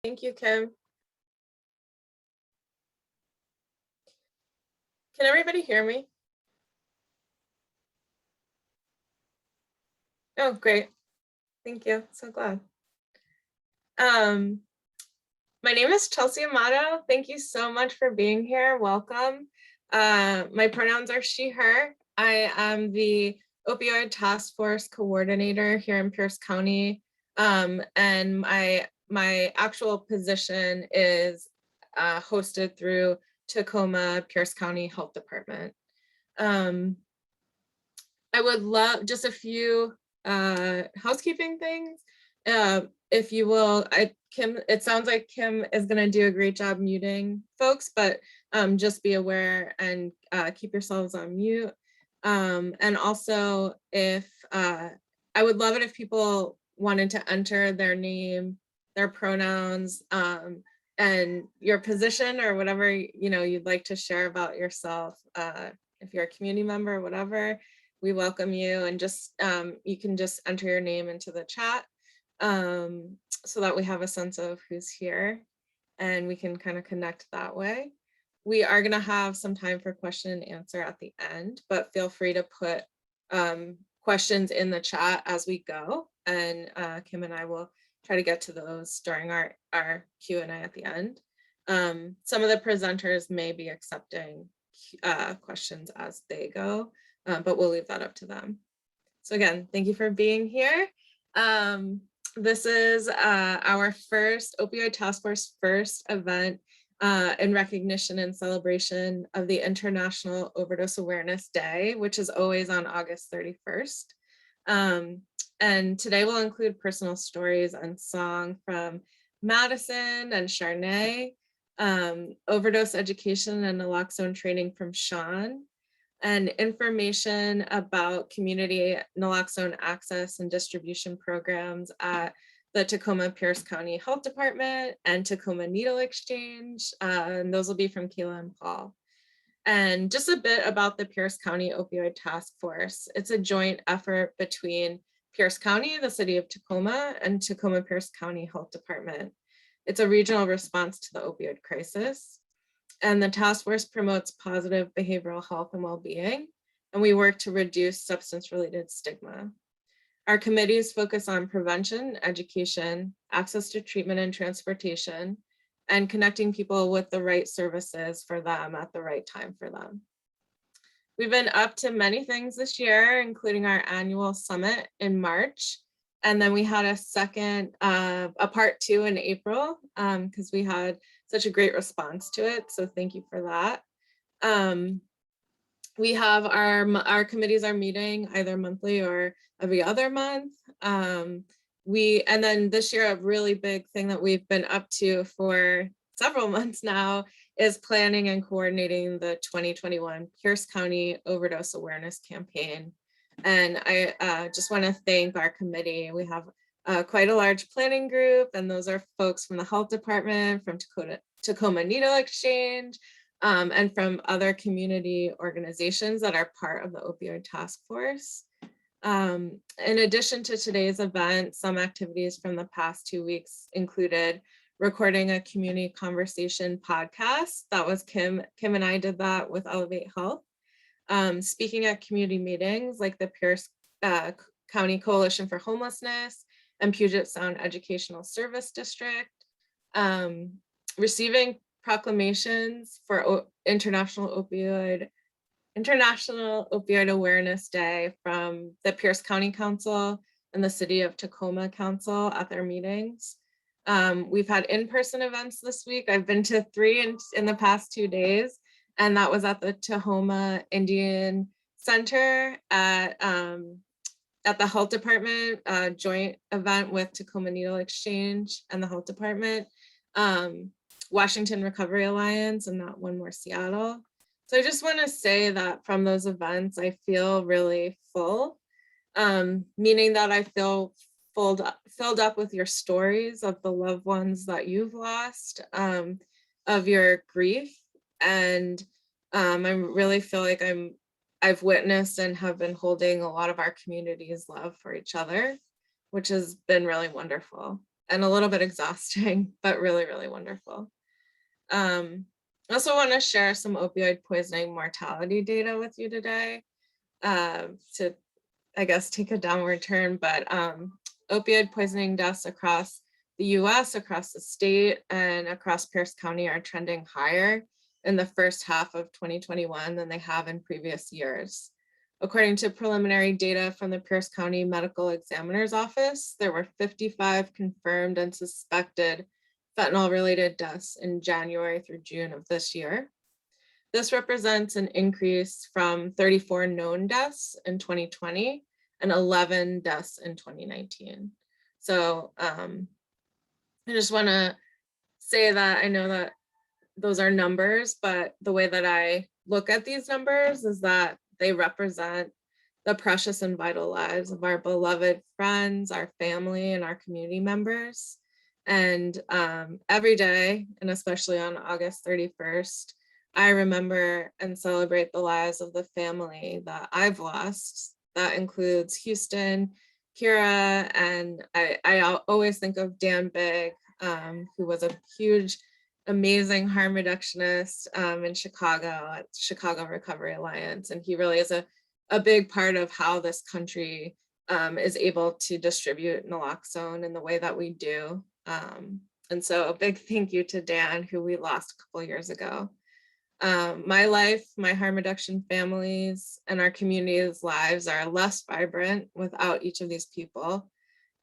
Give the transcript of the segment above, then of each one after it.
Thank you, Kim. Can everybody hear me? Oh, great. Thank you. So glad. My name is Chelsea Amato. Thank you so much for being here. Welcome. My pronouns are she, her. I am the Opioid Task Force Coordinator here in Pierce County. And my actual position is hosted through Tacoma-Pierce County Health Department. I would love just a few housekeeping things. If you will, Kim, it sounds like Kim is going to do a great job muting folks, but just be aware and keep yourselves on mute. And also, if I would love it if people wanted to enter their name, their pronouns, and your position or whatever you'd like to share about yourself. If you're a community member or whatever, we welcome you, and just you can just enter your name into the chat so that we have a sense of who's here and we can kind of connect that way. We are going to have some time for question and answer at the end, but feel free to put questions in the chat as we go, and Kim and I will try to get to those during our Q&A at the end. Some of the presenters may be accepting questions as they go, but we'll leave that up to them. So again, thank you for being here. This is our first Opioid Task Force first event in recognition and celebration of the International Overdose Awareness Day, which is always on August 31st. And today will include personal stories and song from Madison and Charnay, overdose education and naloxone training from Sean, and information about community naloxone access and distribution programs at the Tacoma-Pierce County Health Department and Tacoma Needle Exchange. And those will be from Kayla and Paul. And just a bit about the Pierce County Opioid Task Force. It's a joint effort between Pierce County, the city of Tacoma, and Tacoma-Pierce County Health Department. It's a regional response to the opioid crisis. And the task force promotes positive behavioral health and well-being, and we work to reduce substance-related stigma. Our committees focus on prevention, education, access to treatment and transportation, and connecting people with the right services for them at the right time for them. We've been up to many things this year, including our annual summit in March. And then we had a second, a part 2 in April, because we had such a great response to it. So thank you for that. We have our committees are meeting either monthly or every other month. And then this year, a really big thing that we've been up to for several months now is planning and coordinating the 2021 Pierce County Overdose Awareness Campaign. And I just want to thank our committee. We have quite a large planning group, and those are folks from the health department, from Tacoma Needle Exchange, and from other community organizations that are part of the Opioid Task Force. In addition to today's event, some activities from the past 2 weeks included recording a community conversation podcast. That was Kim and I did that with Elevate Health. Speaking at community meetings like the Pierce County Coalition for Homelessness and Puget Sound Educational Service District, receiving proclamations for International Opioid Awareness Day from the Pierce County Council and the City of Tacoma Council at their meetings. We've had in-person events this week. I've been to 3 in the past 2 days. And that was at the Tahoma Indian Center at the Health Department, a joint event with Tacoma Needle Exchange and the Health Department, Washington Recovery Alliance, and that one more Seattle. So I just want to say that from those events, I feel really full, meaning that I feel filled up with your stories of the loved ones that you've lost, of your grief. And I really feel like I've witnessed and have been holding a lot of our community's love for each other, which has been really wonderful. and a little bit exhausting, but really, really wonderful. I also want to share some opioid poisoning mortality data with you today to, I guess, take a downward turn, but opioid poisoning deaths across the US, across the state, and across Pierce County are trending higher in the first half of 2021 than they have in previous years. According to preliminary data from the Pierce County Medical Examiner's Office, there were 55 confirmed and suspected fentanyl-related deaths in January through June of this year. This represents an increase from 34 known deaths in 2020 and 11 deaths in 2019. So I just want to say that I know that those are numbers, but the way that I look at these numbers is that they represent the precious and vital lives of our beloved friends, our family, and our community members. And every day, and especially on August 31st, I remember and celebrate the lives of the family that I've lost. That includes Houston, Kira, and I always think of Dan Big, who was a huge, amazing harm reductionist in Chicago at Chicago Recovery Alliance. And he really is a big part of how this country is able to distribute naloxone in the way that we do. And so a big thank you to Dan, who we lost a couple years ago. My life, my harm reduction families, and our community's lives are less vibrant without each of these people.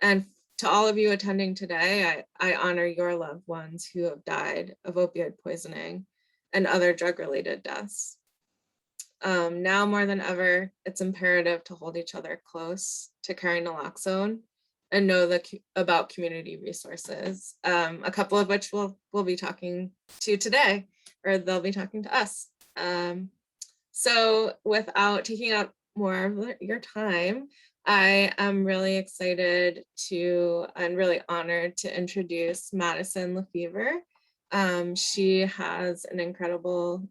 And to all of you attending today, I honor your loved ones who have died of opioid poisoning and other drug-related deaths. Now more than ever, it's imperative to hold each other close to carry naloxone and know about community resources, a couple of which we'll be talking to today, or they'll be talking to us. So without taking up more of your time, I am really excited and really honored to introduce Madison LeFever. She has an incredible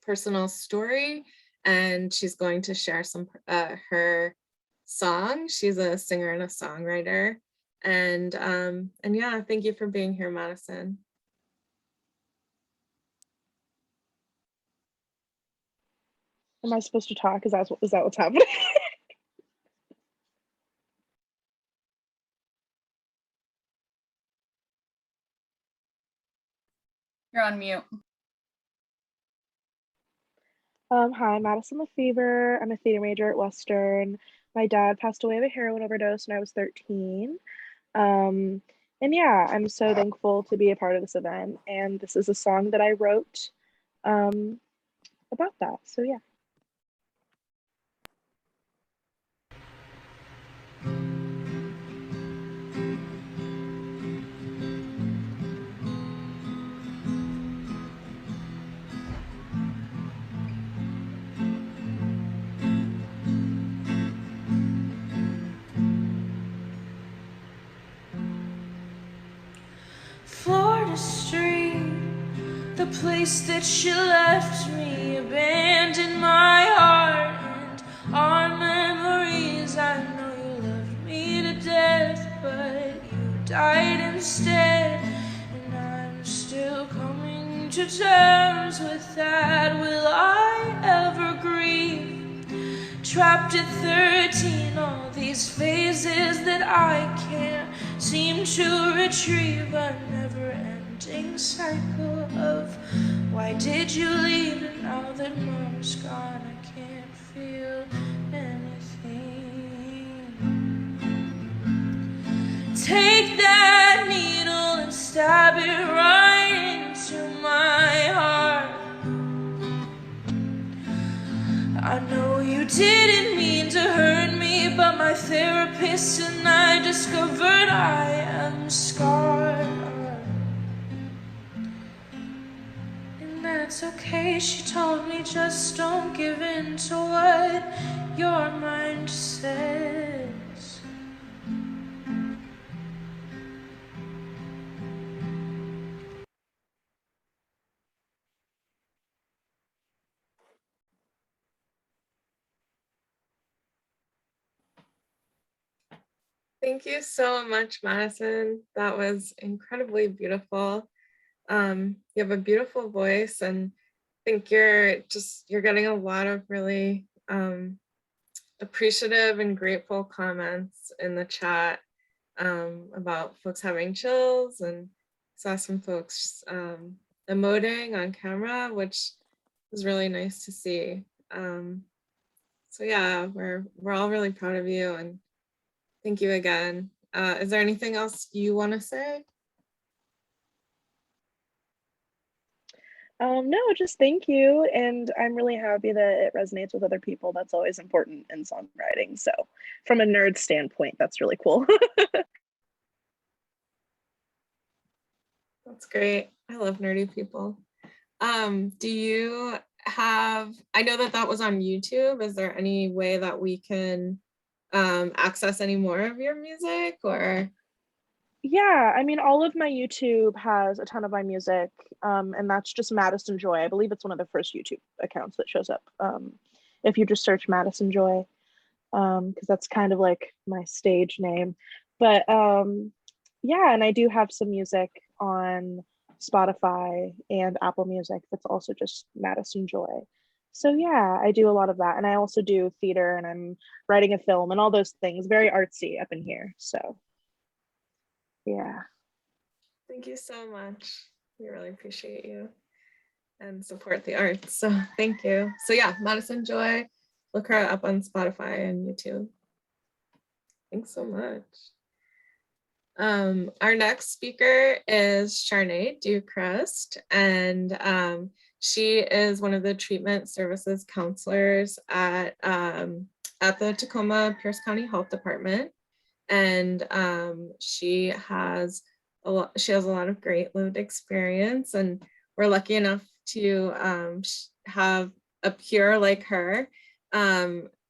personal story, and she's going to share some her song. She's a singer and a songwriter. And yeah, thank you for being here, Madison. Am I supposed to talk? Is that what's happening? You're on mute. Hi, Madison LeFever. I'm a theater major at Western. My dad passed away of a heroin overdose when I was 13. And yeah, I'm so thankful to be a part of this event. And this is a song that I wrote about that. So yeah. Florida Street, the place that you left me, abandoned my heart and our memories. I know you loved me to death, but you died instead, and I'm still coming to terms with that. Will I ever grieve? Trapped at 13, all these phases that I can't seem to retrieve, a never-ending cycle of why did you leave? And now that mom's gone, I can't feel anything. Take that needle and stab it right into my heart. I know you didn't mean to hurt me, but my therapist and I discovered I am scarred. And that's okay, she told me, just don't give in to what your mind says. Thank you so much, Madison. That was incredibly beautiful. You have a beautiful voice, and I think you're getting a lot of really appreciative and grateful comments in the chat about folks having chills, and saw some folks emoting on camera, which was really nice to see. So yeah, we're all really proud of you, and thank you again. Is there anything else you want to say? No, just thank you. And I'm really happy that it resonates with other people. That's always important in songwriting. So from a nerd standpoint, that's really cool. That's great. I love nerdy people. Do you have, I know that was on YouTube. Is there any way that we can access any more of your music, or? Yeah, I mean, all of my YouTube has a ton of my music, and that's just Madison Joy. I believe it's one of the first YouTube accounts that shows up. If you just search Madison Joy, because that's kind of like my stage name. But yeah, and I do have some music on Spotify and Apple Music that's also just Madison Joy. So yeah, I do a lot of that. And I also do theater, and I'm writing a film and all those things. Very artsy up in here. So yeah. Thank you so much. We really appreciate you and support the arts. So thank you. So yeah, Madison Joy, look her up on Spotify and YouTube. Thanks so much. Our next speaker is Charnay Ducrest, and she is one of the treatment services counselors at the Tacoma-Pierce County Health Department. And she has a lot of great lived experience, and we're lucky enough to have a peer like her,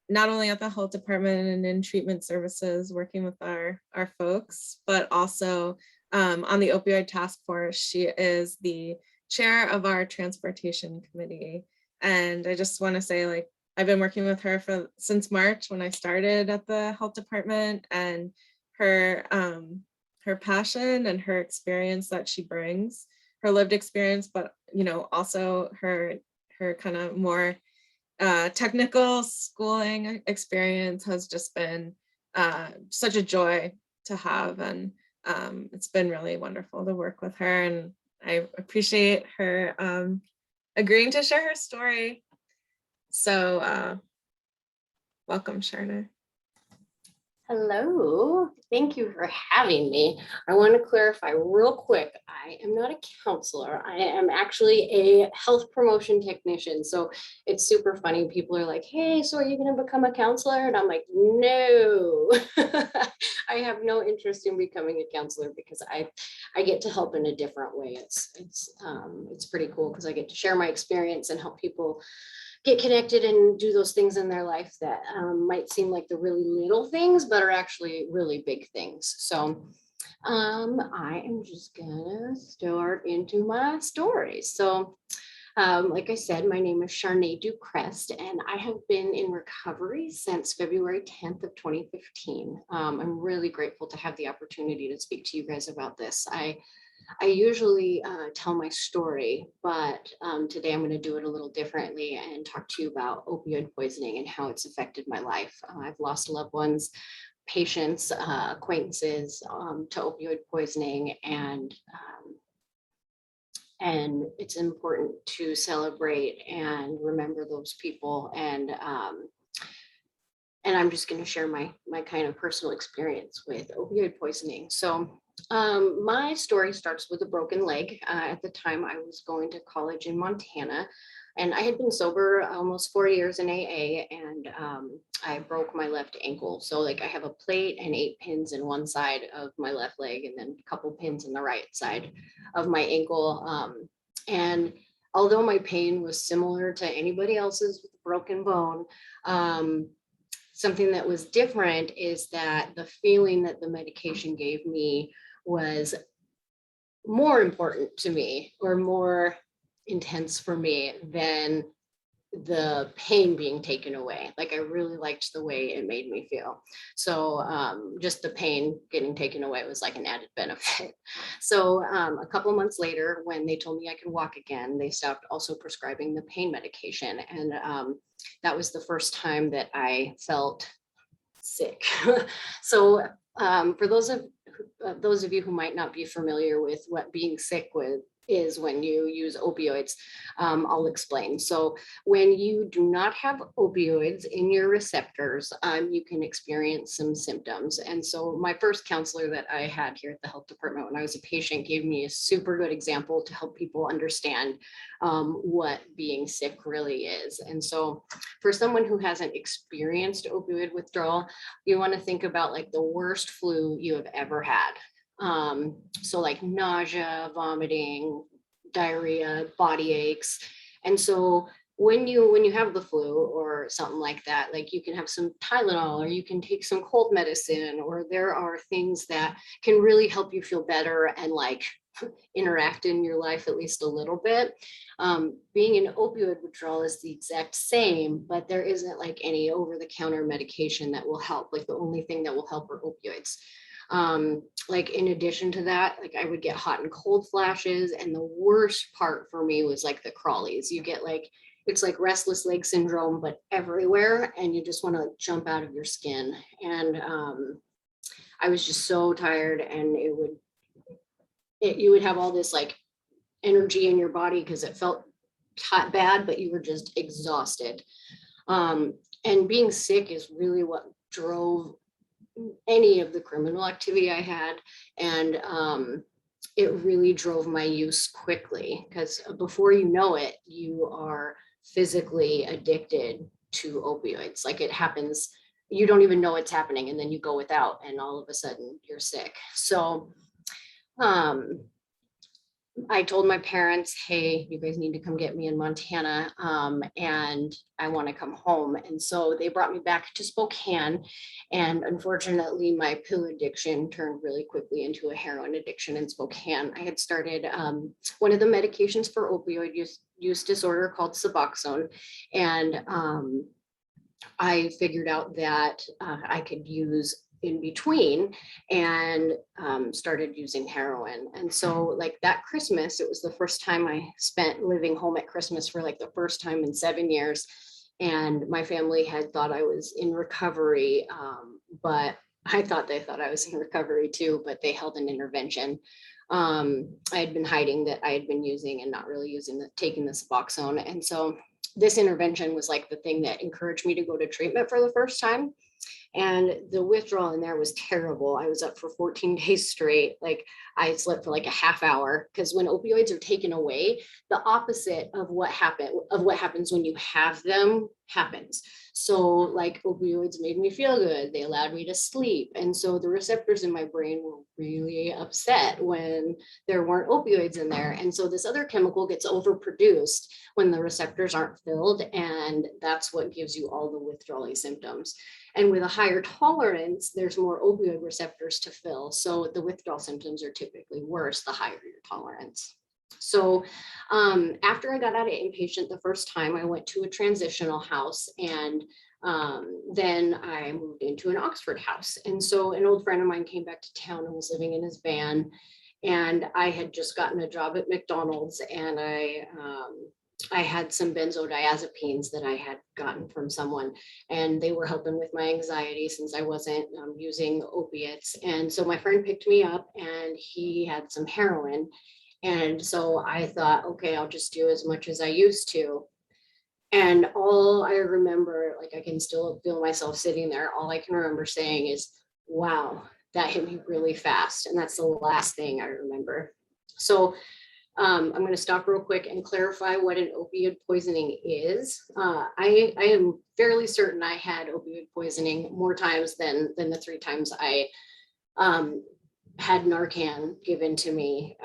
not only at the health department and in treatment services working with our folks, but also on the opioid task force. She is the chair of our transportation committee. And I just want to say, like, I've been working with her since March when I started at the health department, and her passion and her experience that she brings, her lived experience, but also her kind of more technical schooling experience has just been such a joy to have, and it's been really wonderful to work with her, and I appreciate her agreeing to share her story. So welcome, Charnay. Hello, thank you for having me. I want to clarify real quick, I am not a counselor. I am actually a health promotion technician. So it's super funny. People are like, hey, so are you going to become a counselor? And I'm like, no, I have no interest in becoming a counselor because I get to help in a different way. It's pretty cool because I get to share my experience and help people get connected and do those things in their life that might seem like the really little things, but are actually really big things. So I am just gonna start into my story. So like I said, my name is Charnay Ducrest, and I have been in recovery since February 10th of 2015. I'm really grateful to have the opportunity to speak to you guys about this. I usually tell my story, but today I'm going to do it a little differently and talk to you about opioid poisoning and how it's affected my life. I've lost loved ones, patients, acquaintances to opioid poisoning, and it's important to celebrate and remember those people. And I'm just going to share my kind of personal experience with opioid poisoning. So my story starts with a broken leg. At the time, I was going to college in Montana, and I had been sober almost 4 years in AA, and I broke my left ankle. So like I have a plate and 8 pins in one side of my left leg, and then a couple pins in the right side of my ankle. And although my pain was similar to anybody else's with a broken bone, something that was different is that the feeling that the medication gave me was more important to me, or more intense for me than the pain being taken away. Like I really liked the way it made me feel. So just the pain getting taken away was like an added benefit. So a couple months later, when they told me I could walk again, they stopped also prescribing the pain medication. And that was the first time that I felt sick. So for those of you who might not be familiar with what being sick with is when you use opioids, I'll explain. So when you do not have opioids in your receptors, you can experience some symptoms. And so my first counselor that I had here at the health department when I was a patient gave me a super good example to help people understand what being sick really is. And so for someone who hasn't experienced opioid withdrawal, you want to think about like the worst flu you have ever had. So like nausea, vomiting, diarrhea, body aches. And so when you have the flu or something like that, like you can have some Tylenol or you can take some cold medicine, or there are things that can really help you feel better and like interact in your life at least a little bit. Being an opioid withdrawal is the exact same, but there isn't like any over-the-counter medication that will help. Like the only thing that will help are opioids. Like in addition to that, like I would get hot and cold flashes, and the worst part for me was like the crawlies. You get like, it's like restless leg syndrome, but everywhere, and you just want to like jump out of your skin. And I was just so tired, and you would have all this like energy in your body because it felt bad, but you were just exhausted. And being sick is really what drove any of the criminal activity I had. And it really drove my use quickly, because before you know it, you are physically addicted to opioids. Like it happens, you don't even know it's happening, and then you go without, and all of a sudden you're sick. So I told my parents, hey, you guys need to come get me in Montana, and I want to come home. And so they brought me back to Spokane. And unfortunately, my pill addiction turned really quickly into a heroin addiction in Spokane. I had started one of the medications for opioid use disorder called Suboxone. And I figured out that I could use in between, and started using heroin. And so like that Christmas, it was the first time I spent living home at Christmas for like the first time in 7 years. And my family had thought I was in recovery, but I thought they thought I was in recovery too, but they held an intervention. I had been hiding that I had been using and not really taking the Suboxone. And so this intervention was like the thing that encouraged me to go to treatment for the first time. And the withdrawal in there was terrible. I was up for 14 days straight. Like I slept for like a half hour, because when opioids are taken away, the opposite of what happens when you have them happens. So like opioids made me feel good. They allowed me to sleep. And so the receptors in my brain were really upset when there weren't opioids in there. And so this other chemical gets overproduced when the receptors aren't filled. And that's what gives you all the withdrawal symptoms. And with a higher tolerance, there's more opioid receptors to fill. So the withdrawal symptoms are typically worse the higher your tolerance. So after I got out of inpatient the first time, I went to a transitional house, and then I moved into an Oxford house. And so an old friend of mine came back to town and was living in his van. And I had just gotten a job at McDonald's, and I had some benzodiazepines that I had gotten from someone, and they were helping with my anxiety since I wasn't using opiates. And so my friend picked me up, and he had some heroin. And so I thought, okay, I'll just do as much as I used to. And all I remember, like I can still feel myself sitting there, all I can remember saying is, wow, that hit me really fast. And that's the last thing I remember. So I'm going to stop real quick and clarify what an opioid poisoning is. I am fairly certain I had opioid poisoning more times than the 3 times I had Narcan given to me.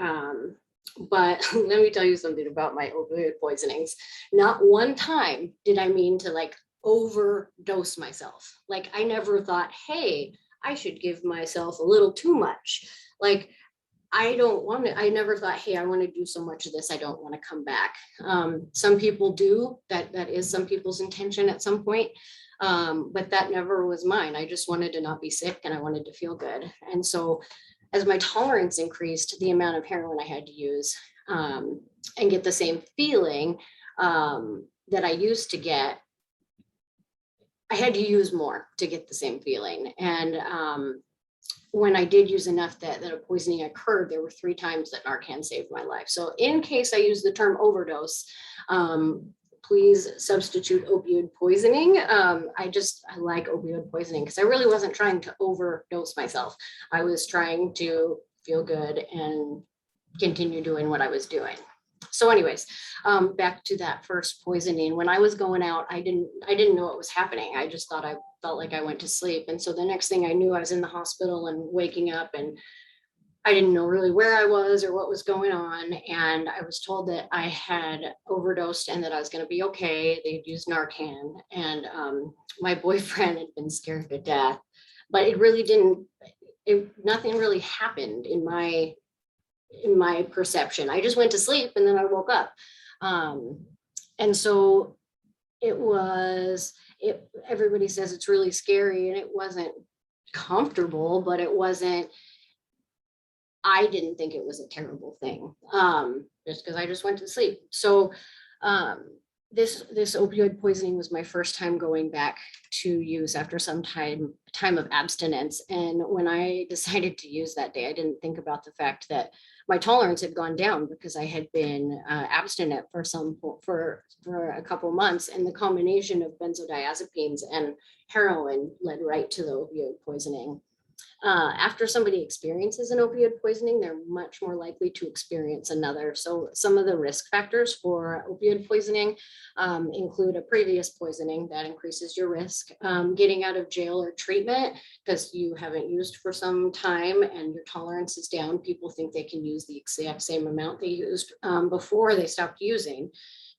But let me tell you something about my opioid poisonings. Not one time did I mean to like overdose myself. Like I never thought, hey, I should give myself a little too much. Like I don't want to, I never thought, hey, I want to do so much of this, I don't want to come back. Some people do, that is some people's intention at some point. But that never was mine. I just wanted to not be sick and I wanted to feel good. And so as my tolerance increased, the amount of heroin I had to use and get the same feeling that I used to get, I had to use more to get the same feeling. And when I did use enough that a poisoning occurred, there were 3 times that Narcan saved my life. So in case I use the term overdose, please substitute opioid poisoning. I like opioid poisoning because I really wasn't trying to overdose myself. I was trying to feel good and continue doing what I was doing. So anyways, back to that first poisoning. When I was going out, I didn't know what was happening. I just thought I felt like I went to sleep. And so the next thing I knew, I was in the hospital and waking up, and I didn't know really where I was or what was going on. And I was told that I had overdosed and that I was going to be okay. They'd used Narcan, and my boyfriend had been scared to death, but it really didn't, nothing really happened in my perception. I just went to sleep and then I woke up. And so everybody says it's really scary, and it wasn't comfortable, but I didn't think it was a terrible thing, just because I just went to sleep. So this opioid poisoning was my first time going back to use after some time of abstinence. And when I decided to use that day, I didn't think about the fact that my tolerance had gone down because I had been abstinent for a couple months, and the combination of benzodiazepines and heroin led right to the opioid poisoning. After somebody experiences an opioid poisoning, they're much more likely to experience another. So some of the risk factors for opioid poisoning include a previous poisoning that increases your risk, getting out of jail or treatment because you haven't used for some time and your tolerance is down. People think they can use the exact same amount they used before they stopped using.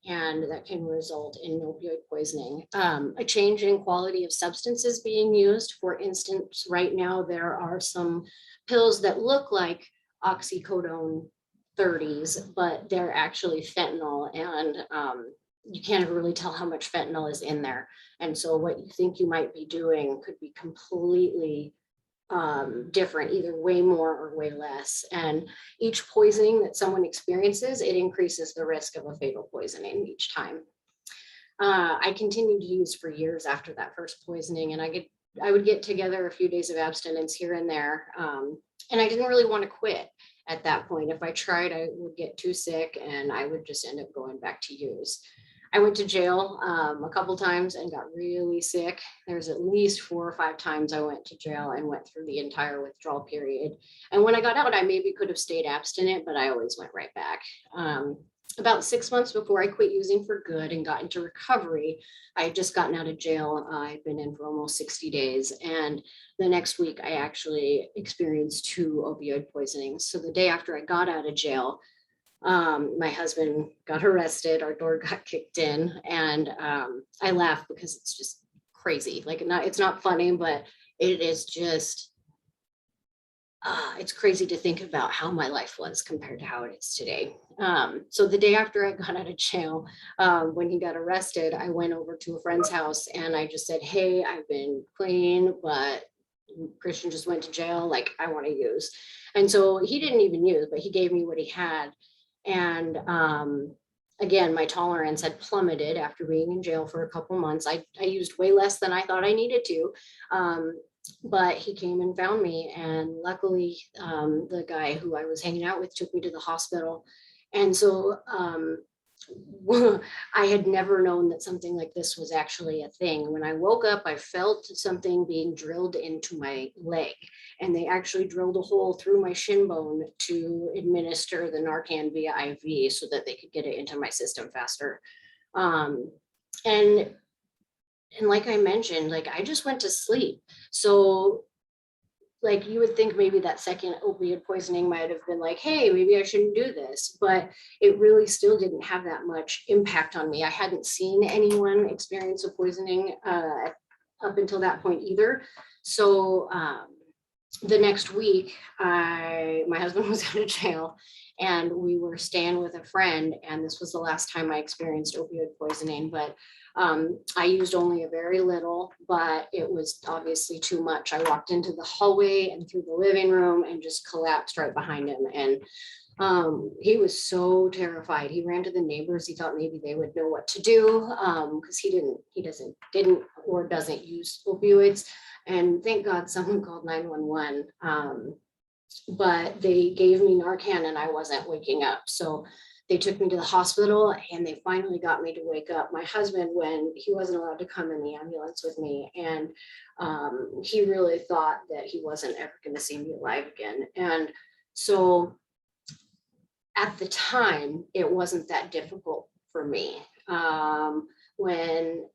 And that can result in opioid poisoning. A change in quality of substances being used. For instance, right now there are some pills that look like oxycodone 30s, but they're actually fentanyl, and you can't really tell how much fentanyl is in there. And so what you think you might be doing could be completely different, either way more or way less. And each poisoning that someone experiences, it increases the risk of a fatal poisoning each time. I continued to use for years after that first poisoning, and I would get together a few days of abstinence here and there. And I didn't really want to quit at that point. If I tried, I would get too sick and I would just end up going back to use. I went to jail a couple times and got really sick. There's at least 4 or 5 times I went to jail and went through the entire withdrawal period. And when I got out, I maybe could have stayed abstinent, but I always went right back. About 6 months before I quit using for good and got into recovery, I had just gotten out of jail. I'd been in for almost 60 days. And the next week, I actually experienced 2 opioid poisonings. So the day after I got out of jail, my husband got arrested, our door got kicked in, and I laugh because it's just crazy. Like, it's not funny, but it is just, it's crazy to think about how my life was compared to how it is today. So the day after I got out of jail, when he got arrested, I went over to a friend's house and I just said, hey, I've been clean, but Christian just went to jail, like, I want to use. And so he didn't even use, but he gave me what he had. And again, my tolerance had plummeted after being in jail for a couple months. I used way less than I thought I needed to, but he came and found me. And luckily, the guy who I was hanging out with took me to the hospital. And so I had never known that something like this was actually a thing. When I woke up, I felt something being drilled into my leg, and they actually drilled a hole through my shin bone to administer the Narcan via IV so that they could get it into my system faster. And like I mentioned, like, I just went to sleep. So like, you would think maybe that second opioid poisoning might have been like, hey, maybe I shouldn't do this, but it really still didn't have that much impact on me. I hadn't seen anyone experience a poisoning up until that point either. So the next week, my husband was out of jail and we were staying with a friend. And this was the last time I experienced opioid poisoning, but I used only a very little, but it was obviously too much. I walked into the hallway and through the living room and just collapsed right behind him. And he was so terrified. He ran to the neighbors. He thought maybe they would know what to do because he didn't or doesn't use opioids. And thank God someone called 911. But they gave me Narcan and I wasn't waking up. So they took me to the hospital and they finally got me to wake up. My husband, when he wasn't allowed to come in the ambulance with me, and he really thought that he wasn't ever going to see me alive again. And so at the time, it wasn't that difficult for me. When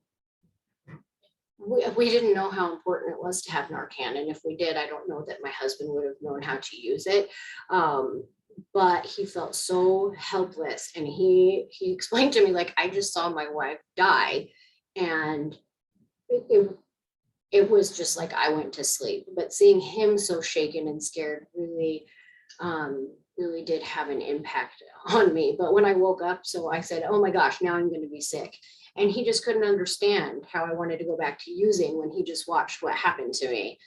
we didn't know how important it was to have Narcan. And if we did, I don't know that my husband would have known how to use it. But he felt so helpless. And he explained to me, like, I just saw my wife die. And it was just like I went to sleep. But seeing him so shaken and scared really did have an impact on me. But when I woke up, so I said, oh my gosh, now I'm going to be sick. And he just couldn't understand how I wanted to go back to using when he just watched what happened to me.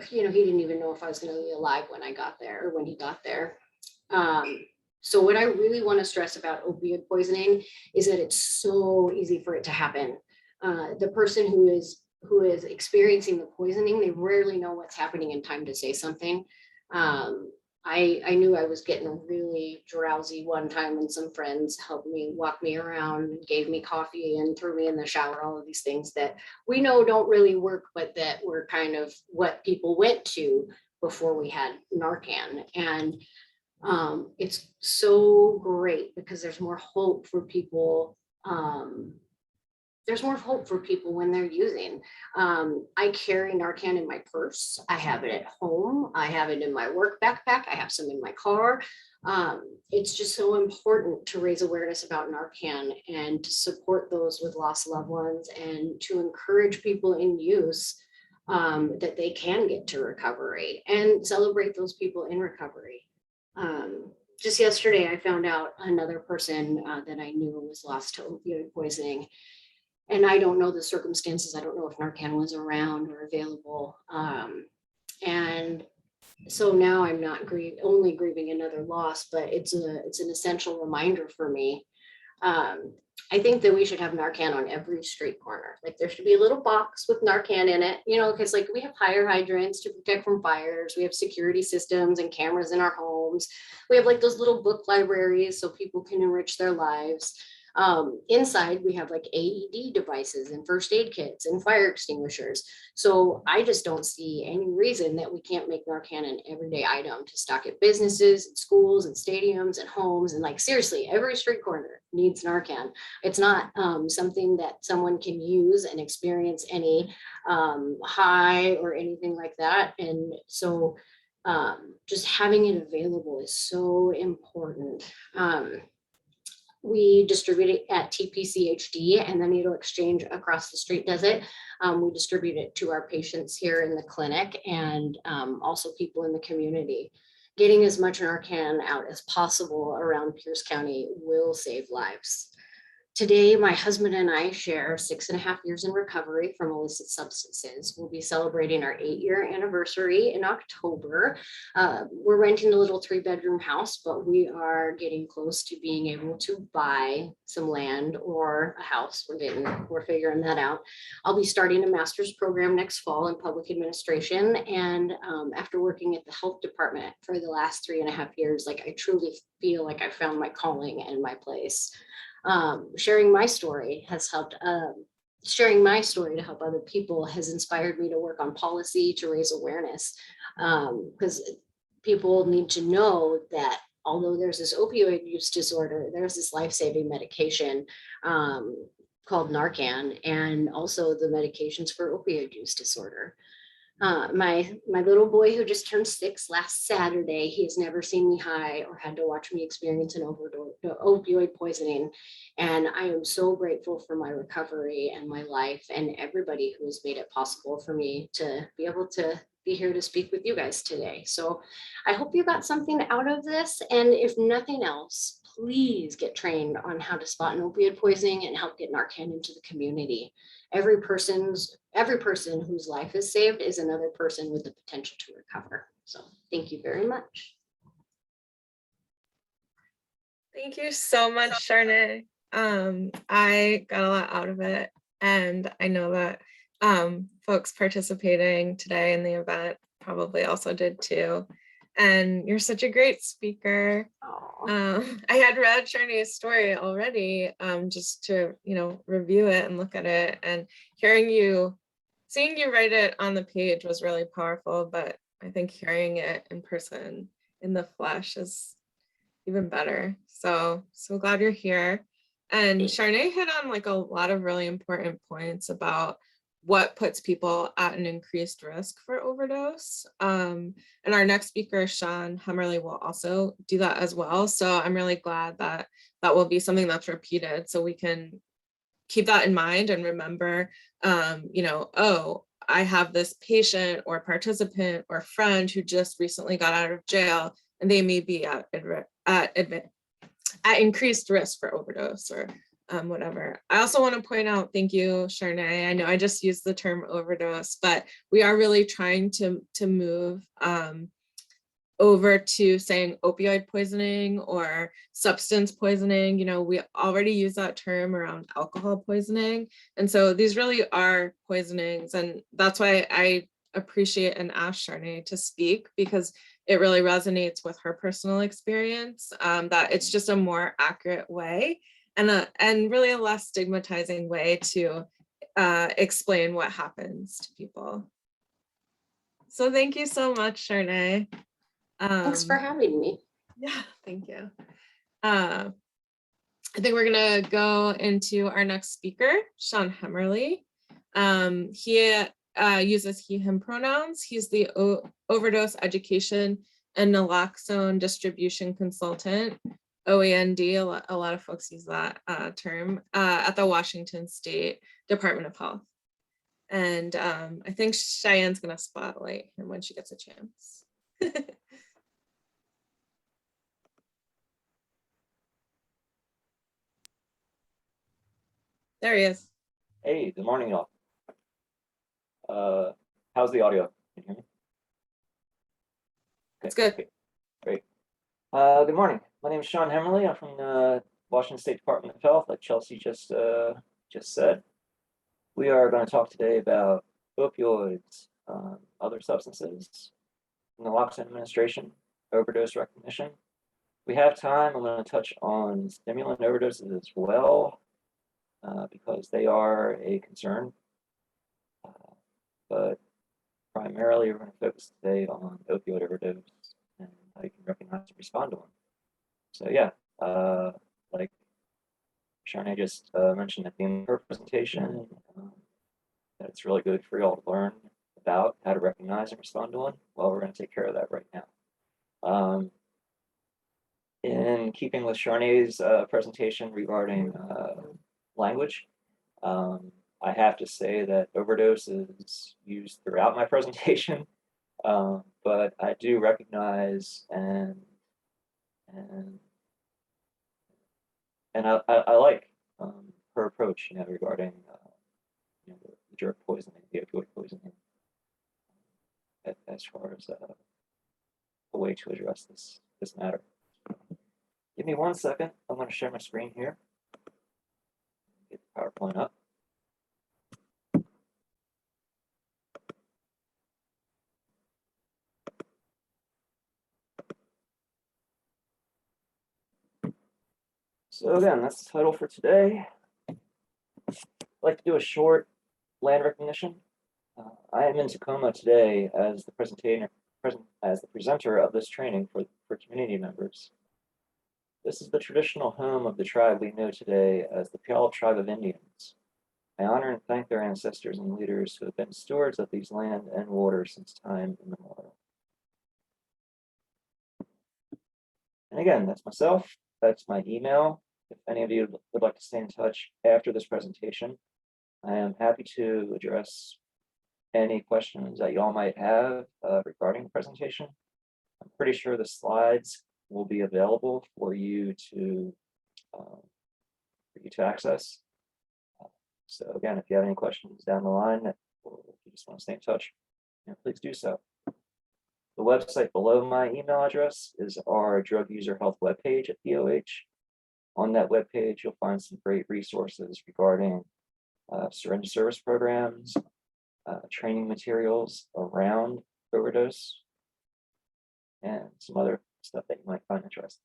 He didn't even know if I was going to be alive when I got there or when he got there. So what I really want to stress about opioid poisoning is that it's so easy for it to happen. The person who is experiencing the poisoning, they rarely know what's happening in time to say something. I knew I was getting really drowsy one time and some friends helped me, walk me around, gave me coffee and threw me in the shower, all of these things that we know don't really work, but that were kind of what people went to before we had Narcan. And it's so great because there's more hope for people. There's more hope for people when they're using. I carry Narcan in my purse. I have it at home. I have it in my work backpack. I have some in my car. It's just so important to raise awareness about Narcan and to support those with lost loved ones and to encourage people in use that they can get to recovery and celebrate those people in recovery. Just yesterday, I found out another person that I knew was lost to opioid poisoning. And I don't know the circumstances. I don't know if Narcan was around or available. And so now I'm not only grieving another loss, but it's an essential reminder for me. I think that we should have Narcan on every street corner. Like there should be a little box with Narcan in it, because like we have fire hydrants to protect from fires. We have security systems and cameras in our homes. We have like those little book libraries so people can enrich their lives. Inside, we have like AED devices and first aid kits and fire extinguishers. So I just don't see any reason that we can't make Narcan an everyday item to stock at businesses and schools and stadiums and homes. And like, seriously, every street corner needs Narcan. It's not something that someone can use and experience any high or anything like that. And so just having it available is so important. We distribute it at TPCHD and the Needle Exchange across the street does it. We distribute it to our patients here in the clinic and also people in the community. Getting as much Narcan out as possible around Pierce County will save lives. Today, my husband and I share 6.5 years in recovery from illicit substances. We'll be celebrating our 8-year anniversary in October. We're renting a little 3-bedroom house, but we are getting close to being able to buy some land or a house. We're figuring that out. I'll be starting a master's program next fall in public administration. And after working at the health department for the last 3.5 years, like I truly feel like I found my calling and my place. Sharing my story to help other people has inspired me to work on policy to raise awareness, because people need to know that although there's this opioid use disorder, there's this life-saving medication called Narcan, and also the medications for opioid use disorder. My little boy who just turned 6 last Saturday, he's never seen me high or had to watch me experience an overdose, opioid poisoning. And I am so grateful for my recovery and my life and everybody who has made it possible for me to be able to be here to speak with you guys today. So I hope you got something out of this. And if nothing else, please get trained on how to spot an opioid poisoning and help get Narcan into the community. Every person whose life is saved is another person with the potential to recover. So thank you very much. Thank you so much, Charnay. I got a lot out of it, and I know that folks participating today in the event probably also did too. And you're such a great speaker. I had read Charnay's story already, just to, review it and look at it, and seeing you write it on the page was really powerful, but I think hearing it in person, in the flesh, is even better. So glad you're here. And Charnay hit on like a lot of really important points about what puts people at an increased risk for overdose. And our next speaker, Sean Hemmerle, will also do that as well. So I'm really glad that that will be something that's repeated, so we can keep that in mind and remember, oh, I have this patient or participant or friend who just recently got out of jail, and they may be at increased risk for overdose or whatever. I also want to point out, thank you, Charnay. I know I just used the term overdose, but we are really trying to move over to saying opioid poisoning or substance poisoning. We already use that term around alcohol poisoning. And so these really are poisonings. And that's why I appreciate and ask Charnay to speak, because it really resonates with her personal experience, that it's just a more accurate way and really a less stigmatizing way to explain what happens to people. So thank you so much, Charnay. Thanks for having me. Yeah, thank you. I think we're gonna go into our next speaker, Sean Hemmerle. He uses he, him pronouns. He's the overdose education and naloxone distribution consultant, OAND. A lot of folks use that term at the Washington State Department of Health. And I think Cheyenne's gonna spotlight him when she gets a chance. There he is. Hey, good morning, y'all. How's the audio? Can you hear me? It's good. Okay, great. Good morning. My name is Sean Hemmerle. I'm from the Washington State Department of Health, like Chelsea just said. We are going to talk today about opioids, other substances, naloxone administration, overdose recognition. We have time. I'm going to touch on stimulant overdoses as well, because they are a concern. But primarily, we're going to focus today on opioid overdose and how you can recognize and respond to them. So yeah, like Charnay just mentioned at the end of her presentation, that it's really good for y'all to learn about how to recognize and respond to one. Well, we're going to take care of that right now. In keeping with Charnay's presentation regarding language, I have to say that overdose is used throughout my presentation, but I do recognize and I like her approach, regarding the drug poisoning, the opioid poisoning, as far as a way to address this matter. Give me 1 second. I'm going to share my screen here. Get the PowerPoint up. So again, that's the title for today. I'd like to do a short land recognition. I am in Tacoma today as the presenter of this training for community members. This is the traditional home of the tribe we know today as the Puyallup Tribe of Indians. I honor and thank their ancestors and leaders who have been stewards of these land and waters since time immemorial. And again, that's myself. That's my email. If any of you would like to stay in touch after this presentation, I am happy to address any questions that y'all might have regarding the presentation. I'm pretty sure the slides will be available for you to access. So again, if you have any questions down the line, or if you just want to stay in touch, please do so. The website below my email address is our drug user health webpage at DOH. On that webpage, you'll find some great resources regarding syringe service programs, training materials around overdose, and some other stuff that you might find interesting.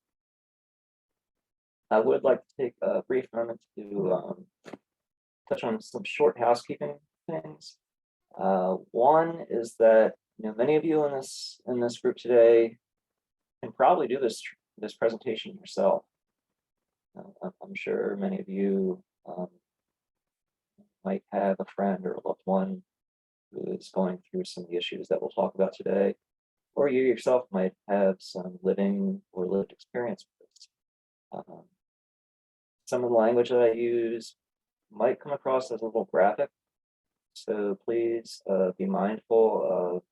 I would like to take a brief moment to touch on some short housekeeping things. One is that many of you in this group today can probably do this presentation yourself. I'm sure many of you might have a friend or a loved one who is going through some of the issues that we'll talk about today, or you yourself might have some living or lived experience with this. Some of the language that I use might come across as a little graphic, so please be mindful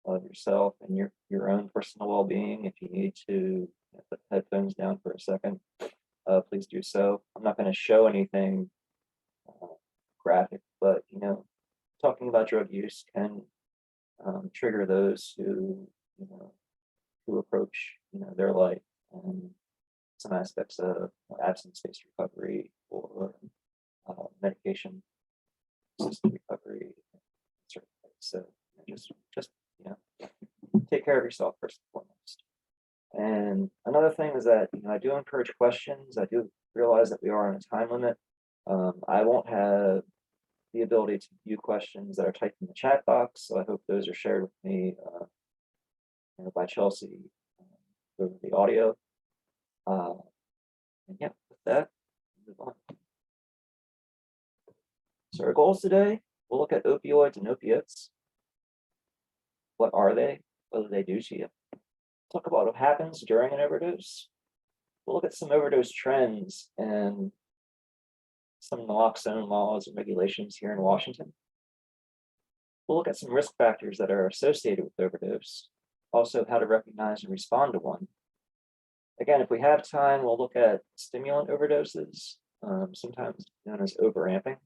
of yourself and your own personal well-being. If you need to put the headphones down for a second, please do so. I'm not going to show anything graphic, but talking about drug use can trigger those who approach their life and some aspects of abstinence-based recovery or medication assisted recovery. So just take care of yourself first and foremost. And another thing is that I do encourage questions. I do realize that we are on a time limit. I won't have the ability to view questions that are typed in the chat box, so I hope those are shared with me by Chelsea over the audio. And yeah, with that, move on. So our goals today, we'll look at opioids and opiates. What are they? What do they do to you? Talk about what happens during an overdose. We'll look at some overdose trends and some naloxone laws and regulations here in Washington. We'll look at some risk factors that are associated with overdose, also how to recognize and respond to one. Again, if we have time, we'll look at stimulant overdoses, sometimes known as overamping.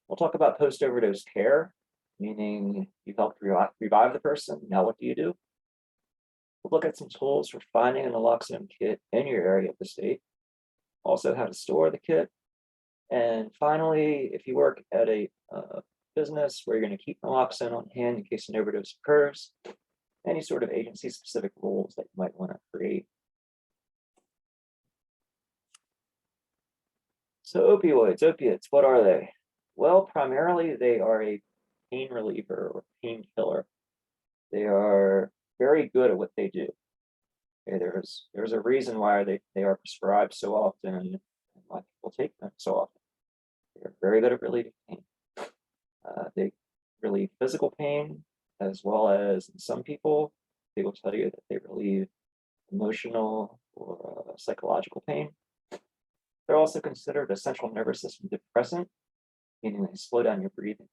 We'll talk about post-overdose care, meaning you've helped revive the person. Now what do you do? We'll look at some tools for finding a naloxone kit in your area of the state, also how to store the kit. And finally, if you work at a business where you're going to keep naloxone on hand in case an overdose occurs, any sort of agency-specific rules that you might want to create. So opioids, opiates, what are they? Well, primarily they are a pain reliever or painkiller. They are very good at what they do. Okay, there's a reason why they are prescribed so often and why people take them so often. They're very good at relieving pain. They relieve physical pain, as well as in some people, they will tell you that they relieve emotional or psychological pain. They're also considered a central nervous system depressant, meaning they slow down your breathing.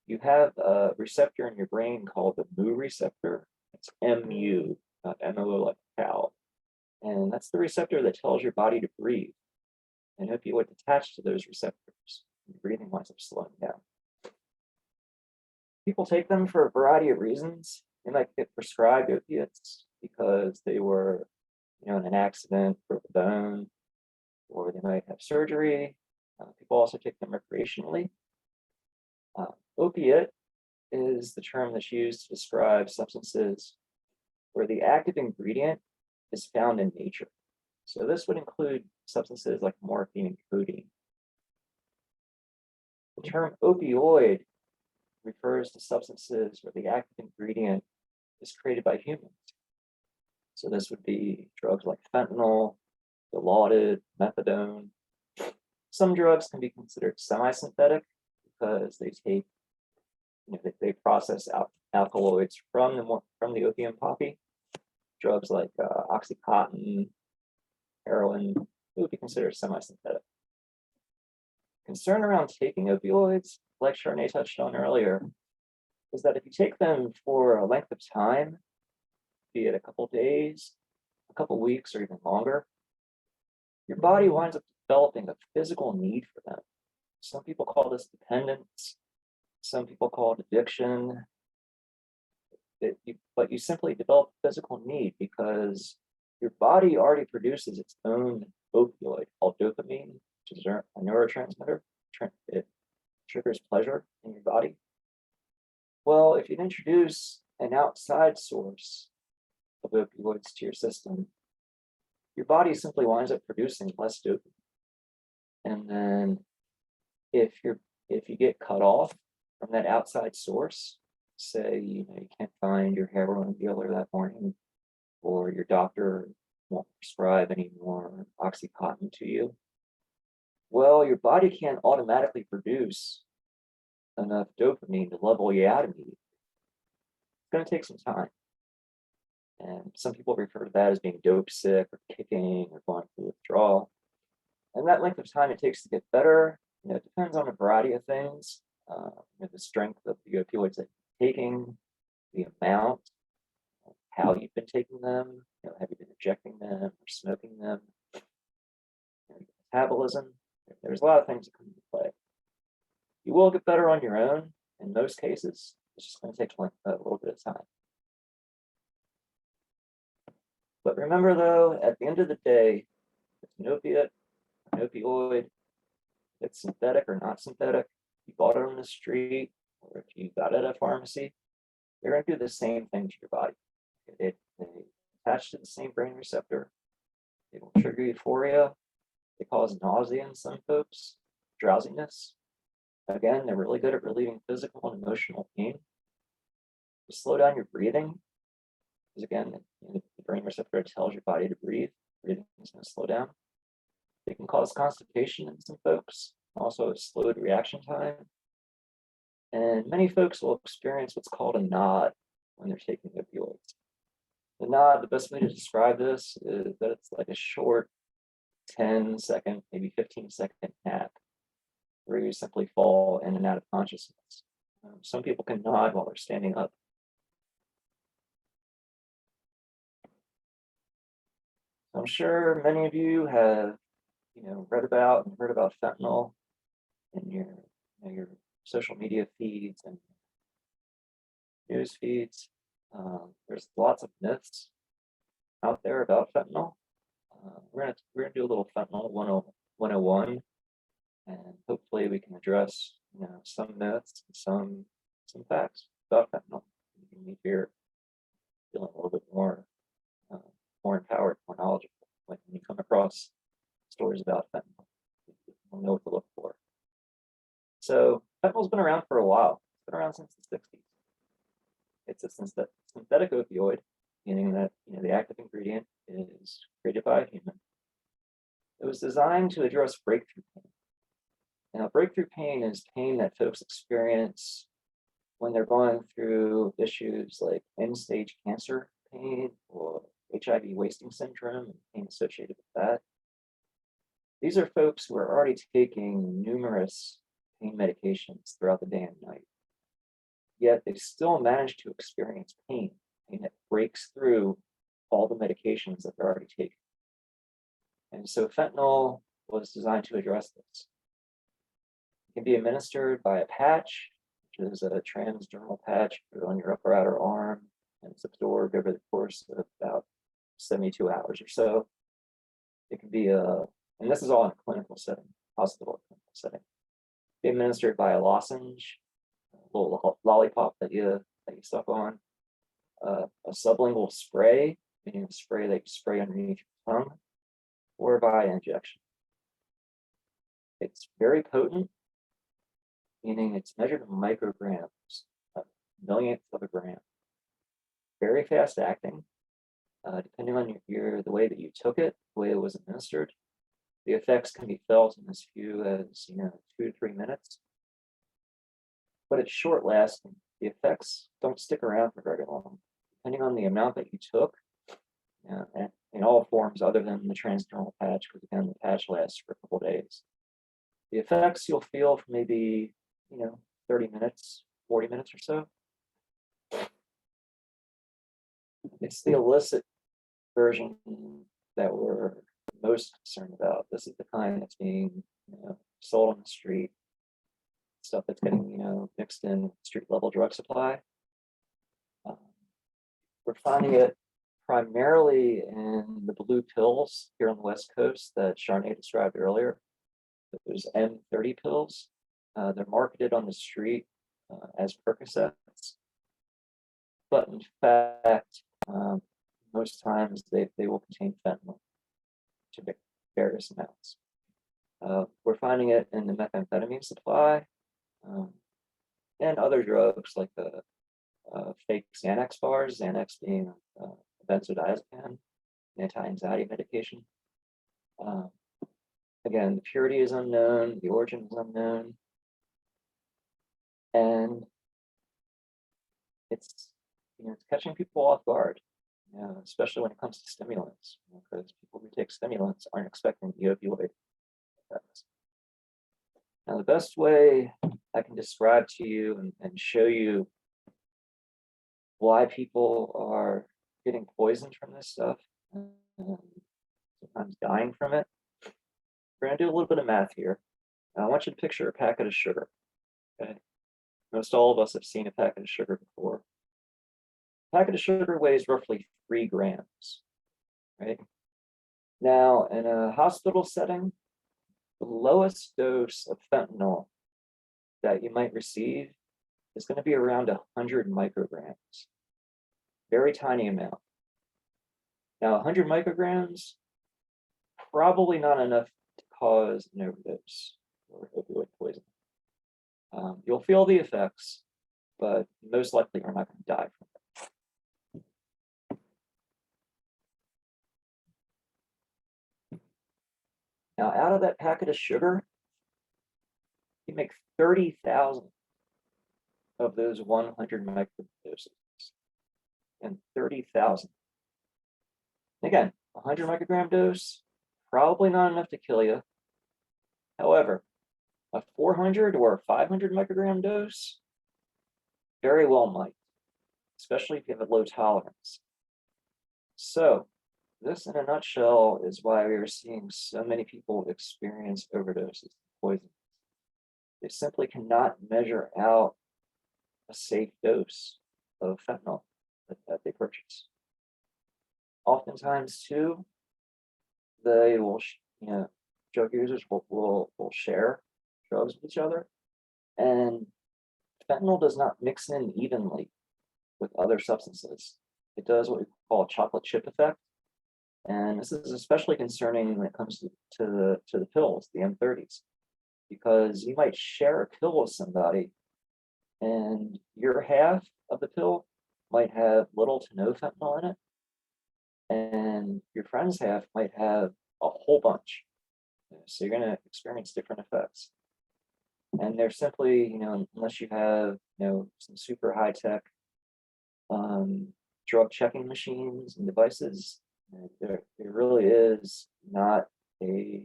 You have a receptor in your brain called the mu receptor. It's MU, not MO like cow. And that's the receptor that tells your body to breathe. And opioids attach to those receptors, your breathing winds up slowing down. People take them for a variety of reasons. They might get prescribed opiates because they were, in an accident, broke a bone, or they might have surgery. People also take them recreationally. Opiate is the term that's used to describe substances where the active ingredient is found in nature. So this would include substances like morphine and codeine. The term opioid refers to substances where the active ingredient is created by humans. So this would be drugs like fentanyl, Dilaudid, methadone. Some drugs can be considered semi-synthetic because they take, they process out alkaloids from the opium poppy. Drugs like Oxycontin, heroin, would be considered semi-synthetic. Concern around taking opioids, like Charnay touched on earlier, is that if you take them for a length of time, be it a couple days, a couple weeks, or even longer, your body winds up developing a physical need for them. Some people call this dependence. Some people call it addiction. But you simply develop a physical need because your body already produces its own opioid called dopamine, which is a neurotransmitter. It triggers pleasure in your body. Well, if you introduce an outside source of opioids to your system, your body simply winds up producing less dopamine. And then if you get cut off from that outside source, say you can't find your heroin dealer that morning, or your doctor won't prescribe any more Oxycontin to you, well, your body can't automatically produce enough dopamine to level you out immediately. It's going to take some time. And some people refer to that as being dope sick or kicking or going through withdrawal. And that length of time it takes to get better, it depends on a variety of things. The strength of the opioids that you're taking, the amount, how you've been taking them, have you been injecting them or smoking them, metabolism. There's a lot of things that come into play. You will get better on your own in most cases. It's just going to take a little bit of time. But remember, though, at the end of the day, it's an opiate, an opioid, it's synthetic or not synthetic, you bought it on the street, or if you got it at a pharmacy, they're going to do the same thing to your body. They attach to the same brain receptor. They will trigger euphoria. They cause nausea in some folks, drowsiness. Again, they're really good at relieving physical and emotional pain. They slow down your breathing, because again, the brain receptor tells your body to breathe. Breathing is going to slow down. They can cause constipation in some folks, also a slowed reaction time. And many folks will experience what's called a nod when they're taking opioids. The nod, the best way to describe this is that it's like a short 10-second, maybe 15-second nap, where you simply fall in and out of consciousness. Some people can nod while they're standing up. I'm sure many of you have, read about and heard about fentanyl in your social media feeds and news feeds. There's lots of myths out there about fentanyl. We're gonna do a little fentanyl 101, and hopefully we can address some myths and some facts about fentanyl. You can leave here feeling a little bit more empowered, more knowledgeable when you come across stories about fentanyl. You'll know what to look for. So fentanyl's been around for a while. It's been around since the 60s. It's a synthetic opioid, meaning that the active ingredient is created by a human. It was designed to address breakthrough pain. Now, breakthrough pain is pain that folks experience when they're going through issues like end-stage cancer pain or HIV wasting syndrome and pain associated with that. These are folks who are already taking numerous pain medications throughout the day and night, yet they still manage to experience pain that breaks through all the medications that they're already taking. And so fentanyl was designed to address this. It can be administered by a patch, which is a transdermal patch put on your upper outer arm, and it's absorbed over the course of about 72 hours or so. It can be and this is all in a clinical setting, hospital clinical setting. Be administered by a lozenge, a little lollipop that you suck on, a sublingual spray, meaning a spray that you spray underneath your tongue, or by injection. It's very potent, meaning it's measured in micrograms, a millionth of a gram. Very fast acting, depending on the way that you took it, the way it was administered. The effects can be felt in as few as 2 to 3 minutes, but it's short lasting. The effects don't stick around for very long, depending on the amount that you took, and in all forms other than the transdermal patch, because again, the patch lasts for a couple days. The effects you'll feel for maybe 30 minutes, 40 minutes or so. It's the illicit version that we're most concerned about. This is the kind that's being sold on the street, stuff that's getting mixed in with street level drug supply. We're finding it primarily in the blue pills here on the West Coast that Charnay described earlier. Those M30 pills. They're marketed on the street as Percocets, but in fact, most times they will contain fentanyl to various amounts. We're finding it in the methamphetamine supply and other drugs like the fake Xanax bars, Xanax being a benzodiazepine, anti-anxiety medication. Again, the purity is unknown, the origin is unknown, and it's it's catching people off guard, especially when it comes to stimulants, because people who take stimulants aren't expecting the opioid effects. Now, the best way I can describe to you and show you why people are getting poisoned from this stuff and sometimes dying from it, we're going to do a little bit of math here. I want you to picture a packet of sugar. Okay, most all of us have seen a packet of sugar before. A packet of sugar weighs roughly 3 grams, right? Now, in a hospital setting, the lowest dose of fentanyl that you might receive is going to be around 100 micrograms. Very tiny amount. Now, 100 micrograms, probably not enough to cause an overdose or opioid poisoning. You'll feel the effects, but most likely you're not going to die from it. Now, out of that packet of sugar, you make 30,000 of those 100 microdoses. And 30,000. Again, 100 microgram dose, probably not enough to kill you. However, a 400 or 500 microgram dose very well might, especially if you have a low tolerance. So, this in a nutshell is why we are seeing so many people experience overdoses, poisons. They simply cannot measure out a safe dose of fentanyl that they purchase. Oftentimes, too, they will, drug users will share drugs with each other, and fentanyl does not mix in evenly with other substances. It does what we call a chocolate chip effect, and this is especially concerning when it comes to the pills, the M30s, because you might share a pill with somebody, and your half of the pill might have little to no fentanyl in it, and your friend's half might have a whole bunch. So you're going to experience different effects. And they're simply, unless you have, some super high tech drug checking machines and devices, there really is not a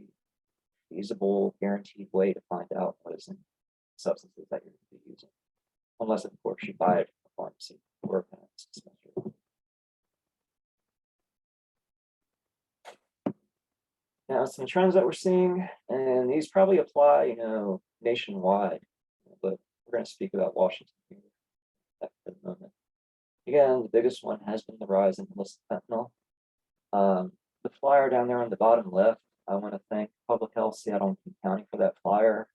feasible, guaranteed way to find out what is in substances that you're going to be using, unless, of course, you buy it from a pharmacy or a dispensary. Now, some trends that we're seeing, and these probably apply, nationwide, but we're going to speak about Washington at the moment. Again, the biggest one has been the rise in illicit fentanyl. The flyer down there on the bottom left, I want to thank Public Health Seattle County for that flyer.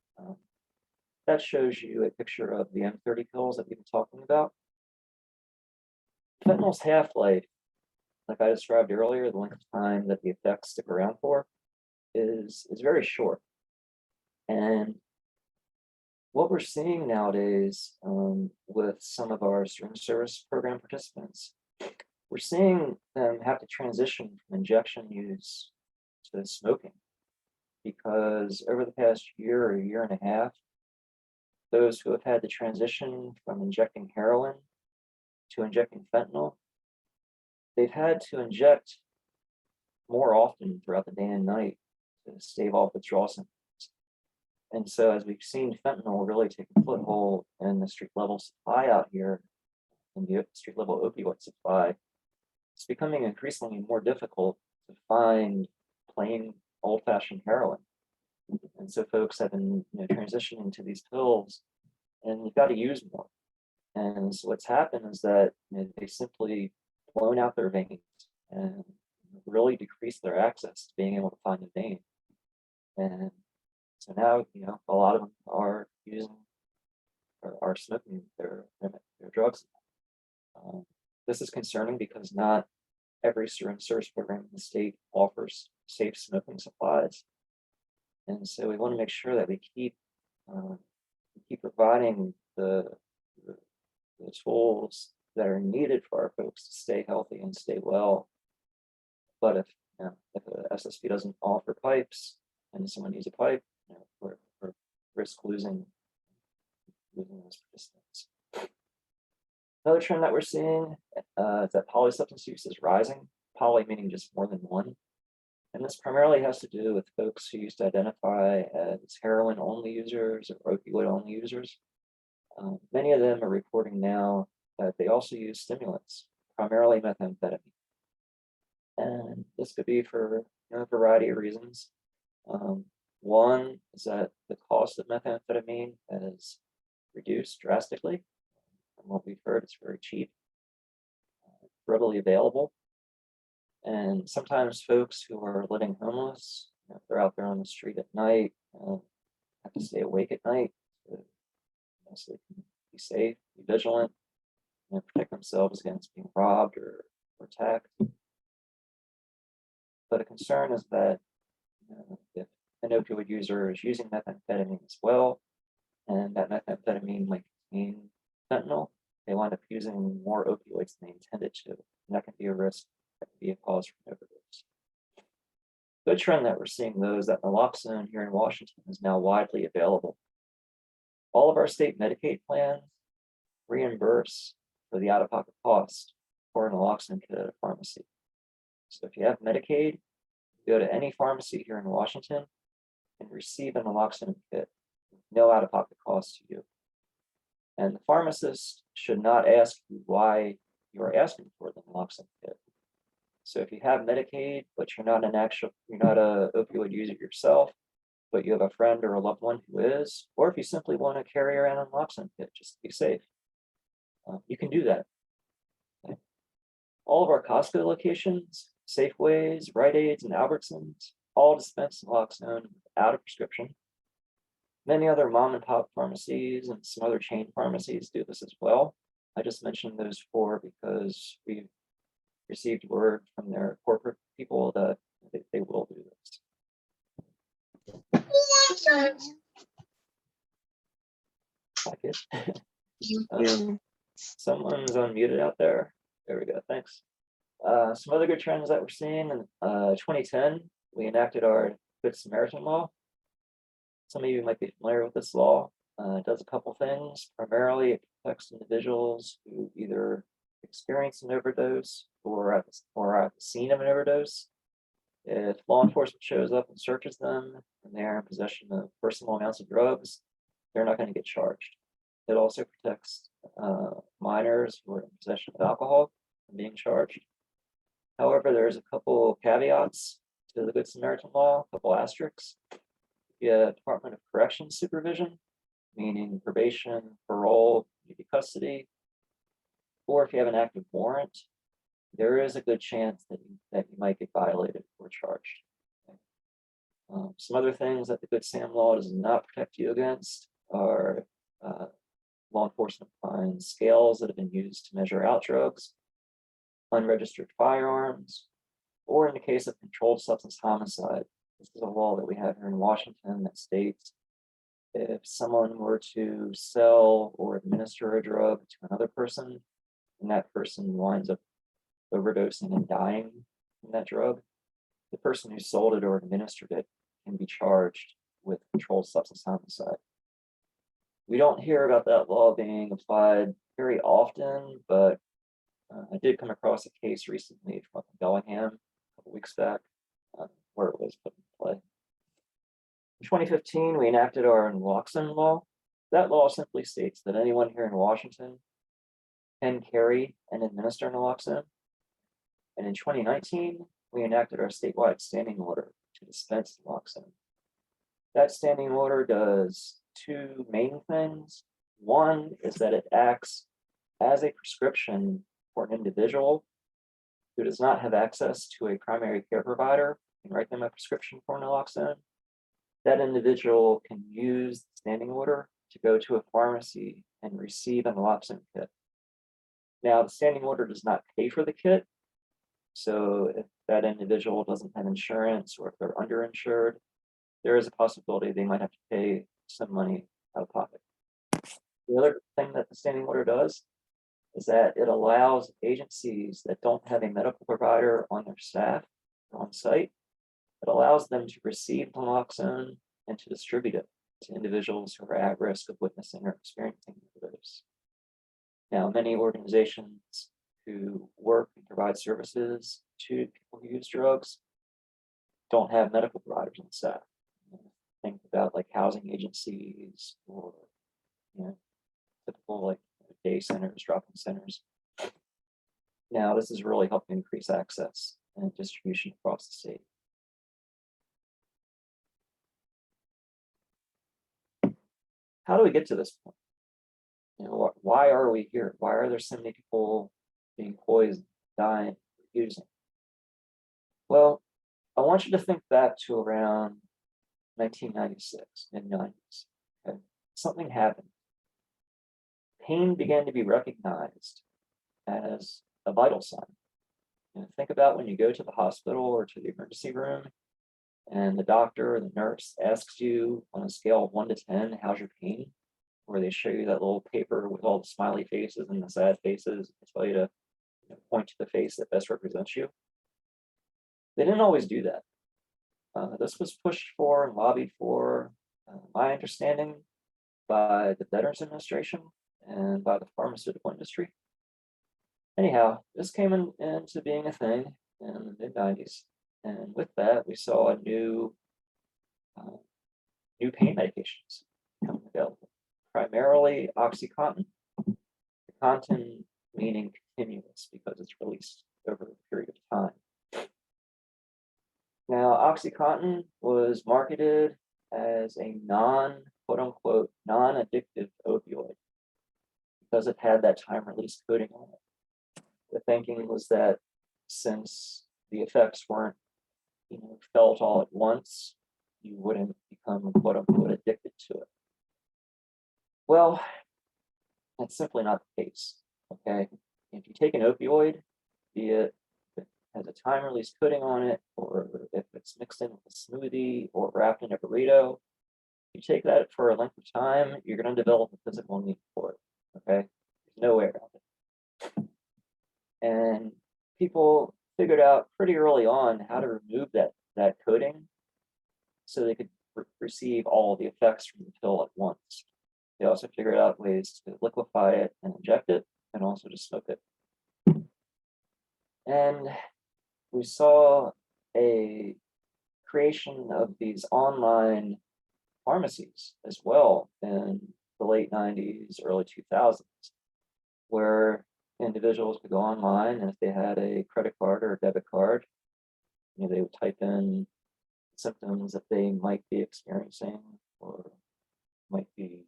That shows you a picture of the M30 pills that we've been talking about. Fentanyl's half-life, like I described earlier, the length of time that the effects stick around for, is very short. And what we're seeing nowadays with some of our syringe service program participants, we're seeing them have to transition from injection use to smoking, because over the past year or year and a half, those who have had to transition from injecting heroin to injecting fentanyl, they've had to inject more often throughout the day and night to stave off withdrawal symptoms. And so as we've seen fentanyl really take a foothold in the street level supply out here, in the street level opioid supply, it's becoming increasingly more difficult to find plain old-fashioned heroin. And so folks have been transitioning to these pills, and you've got to use more. And so what's happened is that they simply blown out their veins and really decreased their access to being able to find a vein. And so now, a lot of them are using or are smoking their drugs. This is concerning because not every syringe service program in the state offers safe smoking supplies. And so we want to make sure that we keep providing the tools that are needed for our folks to stay healthy and stay well. But if a SSP doesn't offer pipes and someone needs a pipe, we're risk losing those participants. Another trend that we're seeing is that polysubstance use is rising. Poly meaning just more than one. And this primarily has to do with folks who used to identify as heroin-only users or opioid-only users. Many of them are reporting now that they also use stimulants, primarily methamphetamine. And this could be for a variety of reasons. One is that the cost of methamphetamine has reduced drastically. From what we've heard, it's very cheap, readily available. And sometimes folks who are living homeless, they're out there on the street at night, have to stay awake at night so they can be safe, be vigilant, protect themselves against being robbed or attacked. But a concern is that if an opioid user is using methamphetamine as well, and that methamphetamine might contain fentanyl, they wind up using more opioids than they intended to. And that can be a risk, that can be a cause for an overdose. Good trend that we're seeing, though, is that naloxone here in Washington is now widely available. All of our state Medicaid plans reimburse for the out-of-pocket cost for a naloxone kit at a pharmacy. So if you have Medicaid, go to any pharmacy here in Washington and receive a naloxone kit, no out-of-pocket cost to you. And the pharmacist should not ask you why you are asking for the naloxone kit. So if you have Medicaid, but you're not a opioid user yourself, but you have a friend or a loved one who is, or if you simply want to carry around a naloxone kit just to be safe, you can do that. Okay. All of our Costco locations, Safeways, Rite Aids, and Albertsons all dispense naloxone without a prescription. Many other mom and pop pharmacies and some other chain pharmacies do this as well. I just mentioned those four because we've received word from their corporate people that they will do this. Like it. Someone's unmuted out there. There we go, thanks. Some other good trends that we're seeing in 2010, we enacted our Good Samaritan law. Some of you might be familiar with this law. It does a couple things. Primarily, it protects individuals who either experience an overdose or at the scene of an overdose. If law enforcement shows up and searches them and they are in possession of personal amounts of drugs, they're not going to get charged. It also protects minors who are in possession of alcohol from being charged. However, there's a couple caveats to the Good Samaritan law, a couple asterisks. Yeah, Department of Corrections supervision, meaning probation, parole, maybe custody, or if you have an active warrant, there is a good chance that you might get violated or charged. Okay. Some other things that the Good Sam law does not protect you against are law enforcement finds scales that have been used to measure out drugs, unregistered firearms, or in the case of controlled substance homicide. This is a law that we have here in Washington that states if someone were to sell or administer a drug to another person, and that person winds up overdosing and dying from that drug, the person who sold it or administered it can be charged with controlled substance homicide. We don't hear about that law being applied very often, but I did come across a case recently from Bellingham a couple weeks back where it was put in play. In 2015, we enacted our Naloxone law. That law simply states that anyone here in Washington can carry and administer naloxone. And in 2019, we enacted our statewide standing order to dispense naloxone. That standing order does two main things. One is that it acts as a prescription for an individual who does not have access to a primary care provider and write them a prescription for naloxone. That individual can use the standing order to go to a pharmacy and receive a naloxone kit. Now, the standing order does not pay for the kit. So if that individual doesn't have insurance or if they're underinsured, there is a possibility they might have to pay some money out of pocket. The other thing that the standing order does is that it allows agencies that don't have a medical provider on their staff or on site, it allows them to receive naloxone and to distribute it to individuals who are at risk of witnessing or experiencing overdose. Now, many organizations who work and provide services to people who use drugs don't have medical providers on staff. Think about like housing agencies or typical like day centers, drop-in centers. Now, this is really helping increase access and distribution across the state. How do we get to this point? Why are we here? Why are there so many people being poisoned, dying, using? Well, I want you to think back to around 1996, mid-90s. Okay? Something happened. Pain began to be recognized as a vital sign. Think about when you go to the hospital or to the emergency room and the doctor or the nurse asks you on a scale of 1 to 10, how's your pain? Where they show you that little paper with all the smiley faces and the sad faces and tell you to point to the face that best represents you. They didn't always do that. This was pushed for and lobbied for, my understanding, by the Veterans Administration and by the pharmaceutical industry. Anyhow, this came into being a thing in the mid-90s. And with that, we saw new pain medications becoming available, primarily OxyContin. The contin meaning continuous because it's released over a period of time. Now, OxyContin was marketed as a quote-unquote, non-addictive opioid because it had that time-release coating on it. The thinking was that since the effects weren't felt all at once, you wouldn't become quote-unquote addicted to it. Well, that's simply not the case, okay? If you take an opioid, be it has a time-release coating on it, or if it's mixed in with a smoothie or wrapped in a burrito, you take that for a length of time, you're going to develop a physical need for it, okay? There's no way around it. And people figured out pretty early on how to remove that coating so they could receive all of the effects from the pill at once. They also figured out ways to liquefy it and inject it, and also to smoke it. And we saw a creation of these online pharmacies as well in the late 90s, early 2000s, where individuals could go online, and if they had a credit card or a debit card, they would type in symptoms that they might be experiencing or might be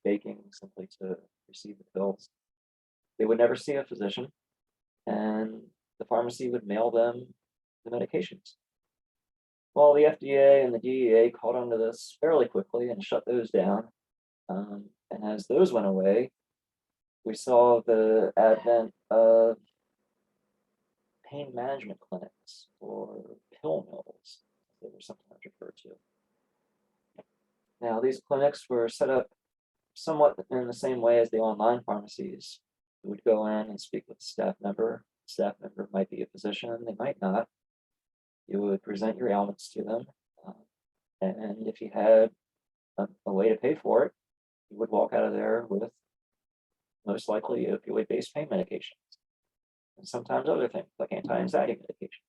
faking simply to receive the pills. They would never see a physician, and the pharmacy would mail them the medications. Well, the FDA and the DEA caught on to this fairly quickly and shut those down. And as those went away, we saw the advent of pain management clinics or pill mills, as they were sometimes referred to. Now, these clinics were set up somewhat in the same way as the online pharmacies. You would go in and speak with a staff member. The staff member might be a physician, they might not. You would present your ailments to them. And if you had a way to pay for it, you would walk out of there with most likely opioid-based pain medications, and sometimes other things like anti-anxiety medications.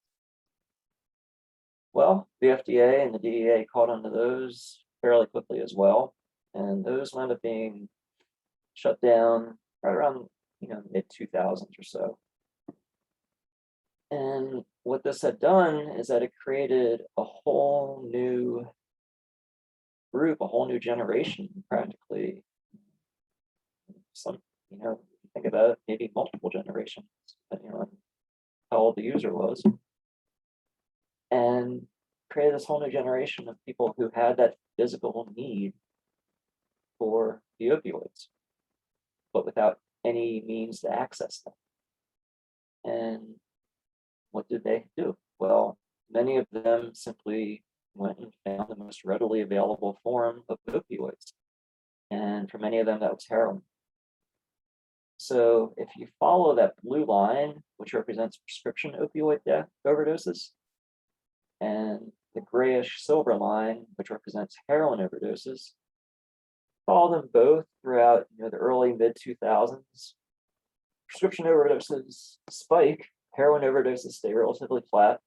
Well, the FDA and the DEA caught on to those fairly quickly as well, and those wound up being shut down right around mid-2000s or so. And what this had done is that it created a whole new group, a whole new generation, practically. Some, think about it, maybe multiple generations, depending on how old the user was. And created this whole new generation of people who had that physical need for the opioids, but without any means to access them. And what did they do? Well, many of them simply went and found the most readily available form of opioids. And for many of them, that was heroin. So if you follow that blue line, which represents prescription opioid overdoses, and the grayish silver line, which represents heroin overdoses, follow them both throughout the early mid-2000s. Prescription overdoses spike, heroin overdoses stay relatively flat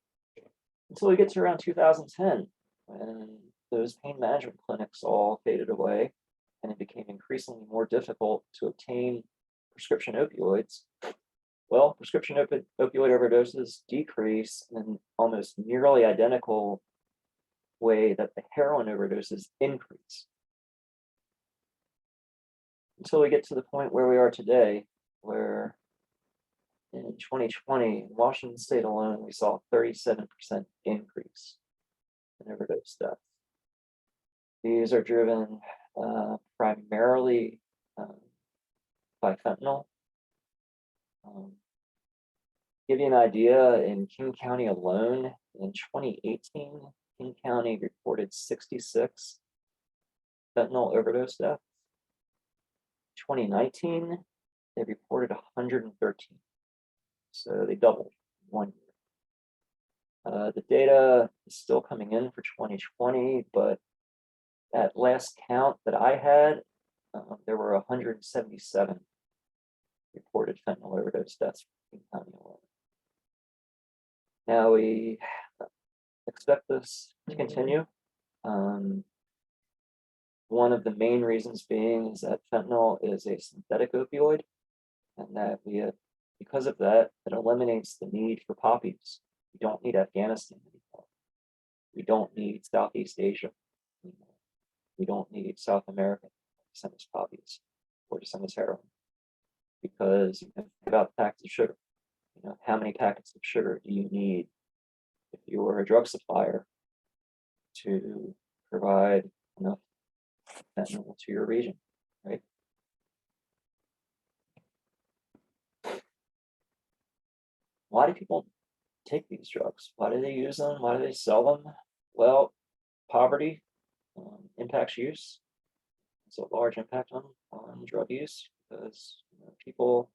until we get to around 2010, when those pain management clinics all faded away and it became increasingly more difficult to obtain prescription opioids. Well, prescription opioid overdoses decrease in an almost nearly identical way that the heroin overdoses increase. Until we get to the point where we are today, where in 2020, in Washington State alone, we saw a 37% increase in overdose deaths. These are driven primarily by fentanyl. Give you an idea, in King County alone, in 2018, King County reported 66 fentanyl overdose deaths. 2019, they reported 113. So they doubled in 1 year. The data is still coming in for 2020, but at last count that I had, there were 177 reported fentanyl overdose deaths in King County alone. Now we expect this to continue. One of the main reasons being is that fentanyl is a synthetic opioid, and that because of that, it eliminates the need for poppies. We don't need Afghanistan anymore. We don't need Southeast Asia anymore. We don't need South America to send us poppies or to send us heroin. Because think about packets of sugar. How many packets of sugar do you need if you were a drug supplier to provide enough fentanyl to your region, right? Why do people take these drugs? Why do they use them? Why do they sell them? Well, poverty impacts use. It's a large impact on drug use, because people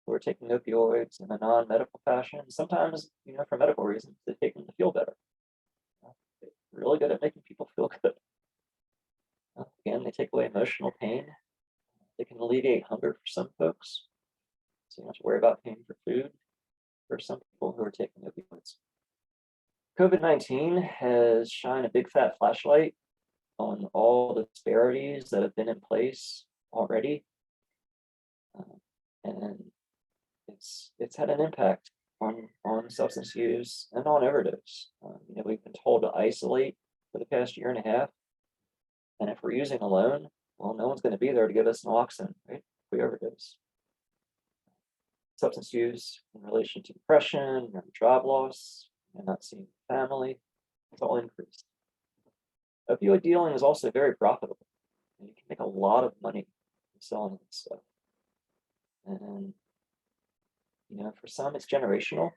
who are taking opioids in a non-medical fashion, sometimes for medical reasons, they take them to feel better. They're really good at making people feel good. Again, they take away emotional pain. They can alleviate hunger for some folks, so you don't have to worry about paying for food for some people who are taking opioids. COVID-19 has shined a big fat flashlight on all the disparities that have been in place already, and it's had an impact on substance use and on overdose. We've been told to isolate for the past year and a half, and if we're using alone, well, no one's going to be there to give us naloxone, right? If we overdose. Substance use in relation to depression or job loss and not seeing family, it's all increased. Opioid dealing is also very profitable, and you can make a lot of money from selling this stuff. And for some, it's generational.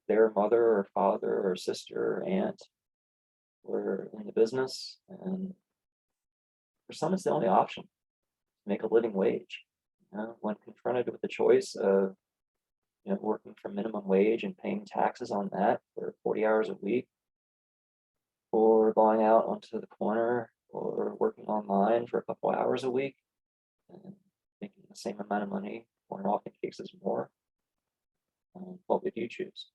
Their mother or father or sister or aunt were in the business, and for some, it's the only option to make a living wage. When confronted with the choice of working for minimum wage and paying taxes on that for 40 hours a week, for going out onto the corner or working online for a couple hours a week and making the same amount of money, or in often cases more, what would you choose?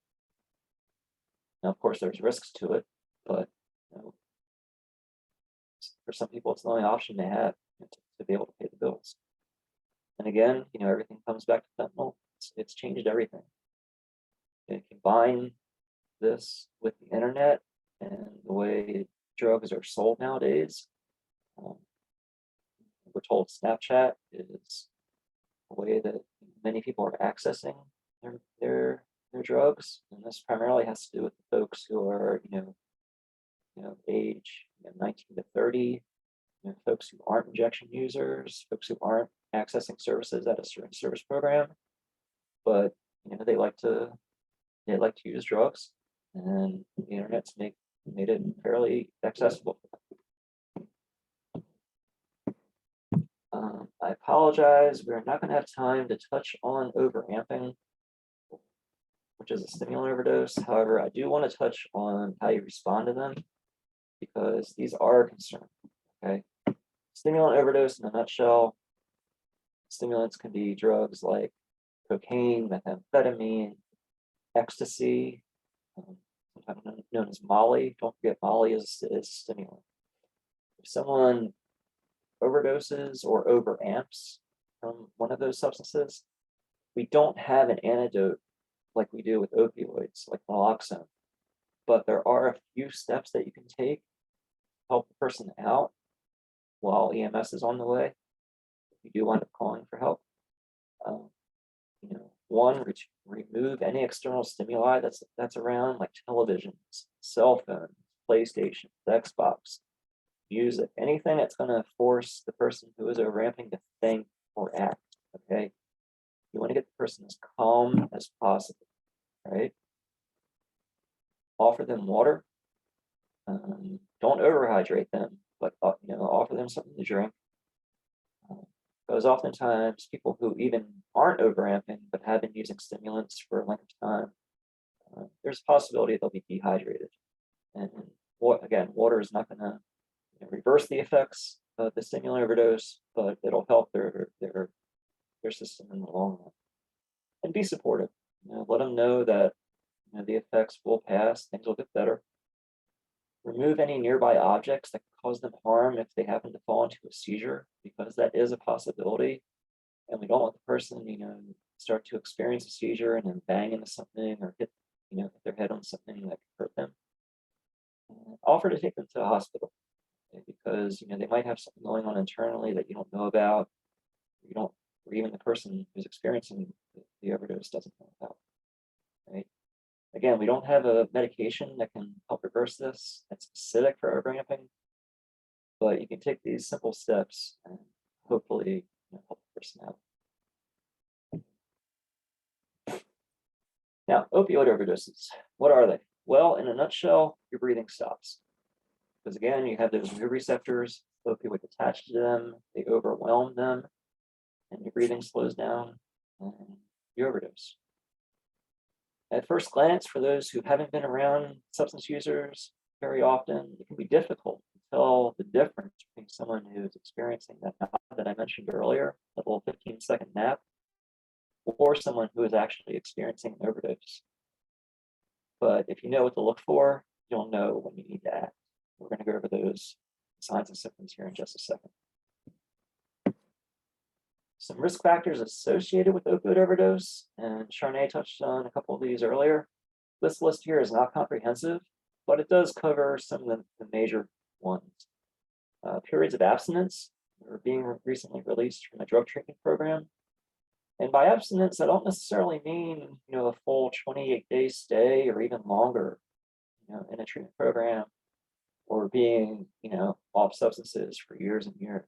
Now, of course, there's risks to it, but for some people, it's the only option they have to be able to pay the bills. And again, everything comes back to fentanyl. It's changed everything. You combine this with the internet and the way drugs are sold nowadays. We're told Snapchat is a way that many people are accessing their drugs, and this primarily has to do with the folks who are age 19 to 30, folks who aren't injection users, folks who aren't accessing services at a certain service program, but they like to use drugs, and the internet's made it fairly accessible. I apologize, we're not going to have time to touch on overamping, which is a stimulant overdose. However, I do want to touch on how you respond to them, because these are a concern. Okay, stimulant overdose in a nutshell. Stimulants can be drugs like cocaine, methamphetamine, ecstasy, sometimes known as Molly. Don't forget, Molly is a stimulant. If someone overdoses or overamps from one of those substances, we don't have an antidote like we do with opioids, like Naloxone. But there are a few steps that you can take to help the person out while EMS is on the way, if you do wind up calling for help. One, remove any external stimuli that's around, like televisions, cell phones, PlayStation, Xbox, music, anything that's going to force the person who is overamping to think or act. Okay, you want to get the person as calm as possible, right? Offer them water. Don't overhydrate them, but offer them something to drink. Because oftentimes people who even aren't overamping but have been using stimulants for a length of time, there's a possibility they'll be dehydrated. And again, water is not going to reverse the effects of the stimulant overdose, but it'll help their system in the long run. And be supportive. Let them know that the effects will pass, things will get better. Remove any nearby objects that cause them harm if they happen to fall into a seizure, because that is a possibility. And we don't want the person, start to experience a seizure and then bang into something or hit their head on something that could hurt them. Offer to take them to the hospital, because they might have something going on internally that you don't know about, or even the person who's experiencing the overdose doesn't know about. Right? Again, we don't have a medication that can help reverse this that's specific for overamping, but you can take these simple steps and hopefully help the person out. Now, opioid overdoses, what are they? Well, in a nutshell, your breathing stops. Because again, you have those new receptors, opioid attached to them, they overwhelm them, and your breathing slows down, and you overdose. At first glance, for those who haven't been around substance users very often, it can be difficult to tell the difference between someone who's experiencing that nap that I mentioned earlier, that little 15-second nap, or someone who is actually experiencing an overdose. But if you know what to look for, you'll know when you need to act. We're going to go over those signs and symptoms here in just a second. Some risk factors associated with opioid overdose, and Charnay touched on a couple of these earlier. This list here is not comprehensive, but it does cover some of the major ones. Periods of abstinence are being recently released from a drug treatment program. And by abstinence, I don't necessarily mean a full 28-day stay or even longer in a treatment program, or being off substances for years and years.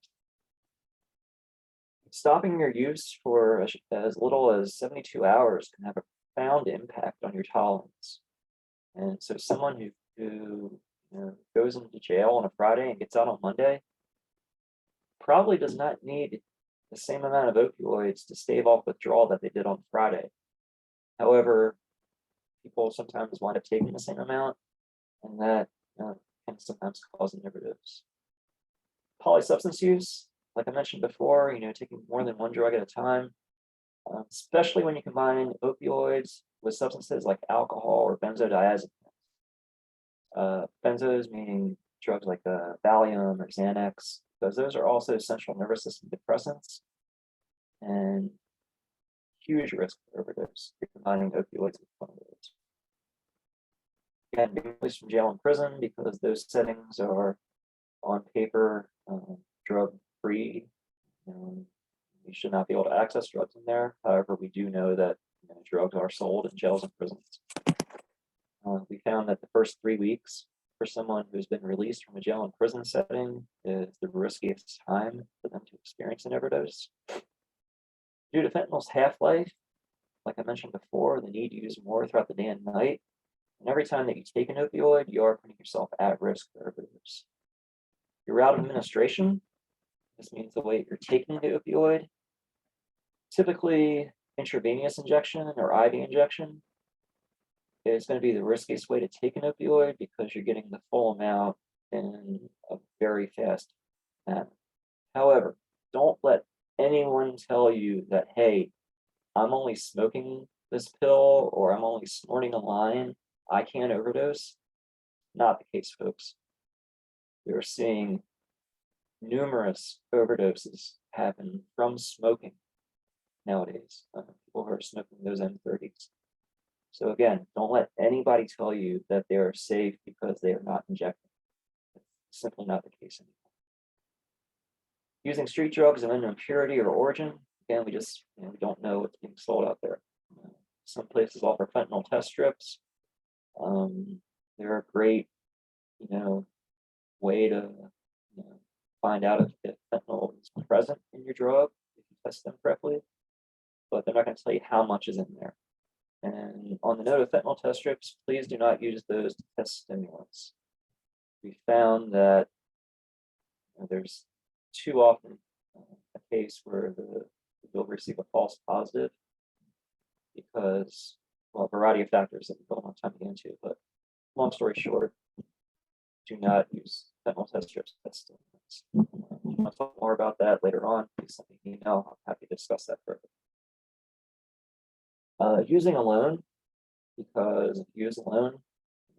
Stopping your use for as little as 72 hours can have a profound impact on your tolerance. And so someone who goes into jail on a Friday and gets out on Monday probably does not need the same amount of opioids to stave off withdrawal that they did on Friday. However, people sometimes wind up taking the same amount, and that can can sometimes cause an overdose. Polysubstance use, like I mentioned before, taking more than one drug at a time, especially when you combine opioids with substances like alcohol or benzodiazepines. Benzos meaning drugs like Valium or Xanax, because those are also central nervous system depressants and huge risk for overdose. You're combining opioids with one of those. Again, being released from jail and prison because those settings are on paper drug free. You should not be able to access drugs in there. However, we do know that drugs are sold in jails and prisons. We found that the first 3 weeks for someone who's been released from a jail and prison setting is the riskiest time for them to experience an overdose. Due to fentanyl's half-life, like I mentioned before, the need to use more throughout the day and night. And every time that you take an opioid, you are putting yourself at risk for overdose. Your route of administration, this means the way you're taking the opioid, typically intravenous injection or IV injection is going to be the riskiest way to take an opioid because you're getting the full amount in a very fast manner. However, don't let anyone tell you that, hey, I'm only smoking this pill or I'm only snorting a line, I can't overdose. Not the case, folks. We're seeing numerous overdoses happen from smoking nowadays. People who are smoking those M30s. So again, don't let anybody tell you that they are safe because they are not injecting. It's simply not the case anymore. Using street drugs of unknown purity or origin, again, we just we don't know what's being sold out there. Some places offer fentanyl test strips. They're a great, way to find out if fentanyl is present in your drug if you test them correctly, but they're not going to tell you how much is in there. And on the note of fentanyl test strips, please do not use those to test stimulants. We found that there's too often a case where you'll receive a false positive because, well, a variety of factors that we don't have time to get into, but long story short, do not use fentanyl test strips to test stimulants. I'll talk more about that later on. Please send me an email. I'm happy to discuss that further. Using alone, because if you use alone,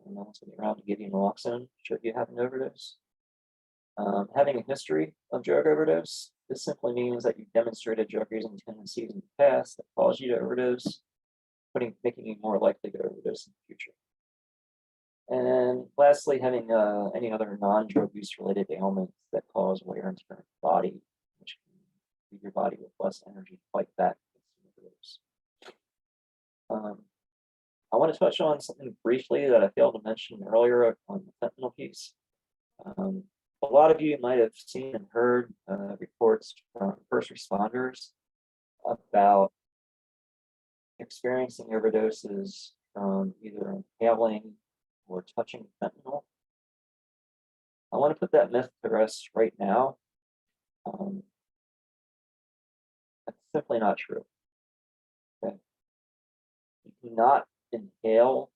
no one's going to be around to give you naloxone should you have an overdose. Having a history of drug overdose, this simply means that you've demonstrated drug using tendencies in the past that caused you to overdose, making you more likely to overdose in the future. And lastly, having any other non-drug use related ailments that cause wear and tear in the body, which can leave your body with less energy to fight back against overdose. I want to touch on something briefly that I failed to mention earlier on the fentanyl piece. A lot of you might have seen and heard reports from first responders about experiencing overdoses from either inhaling or touching fentanyl. I want to put that myth to rest right now. That's simply not true. Okay. You do not inhale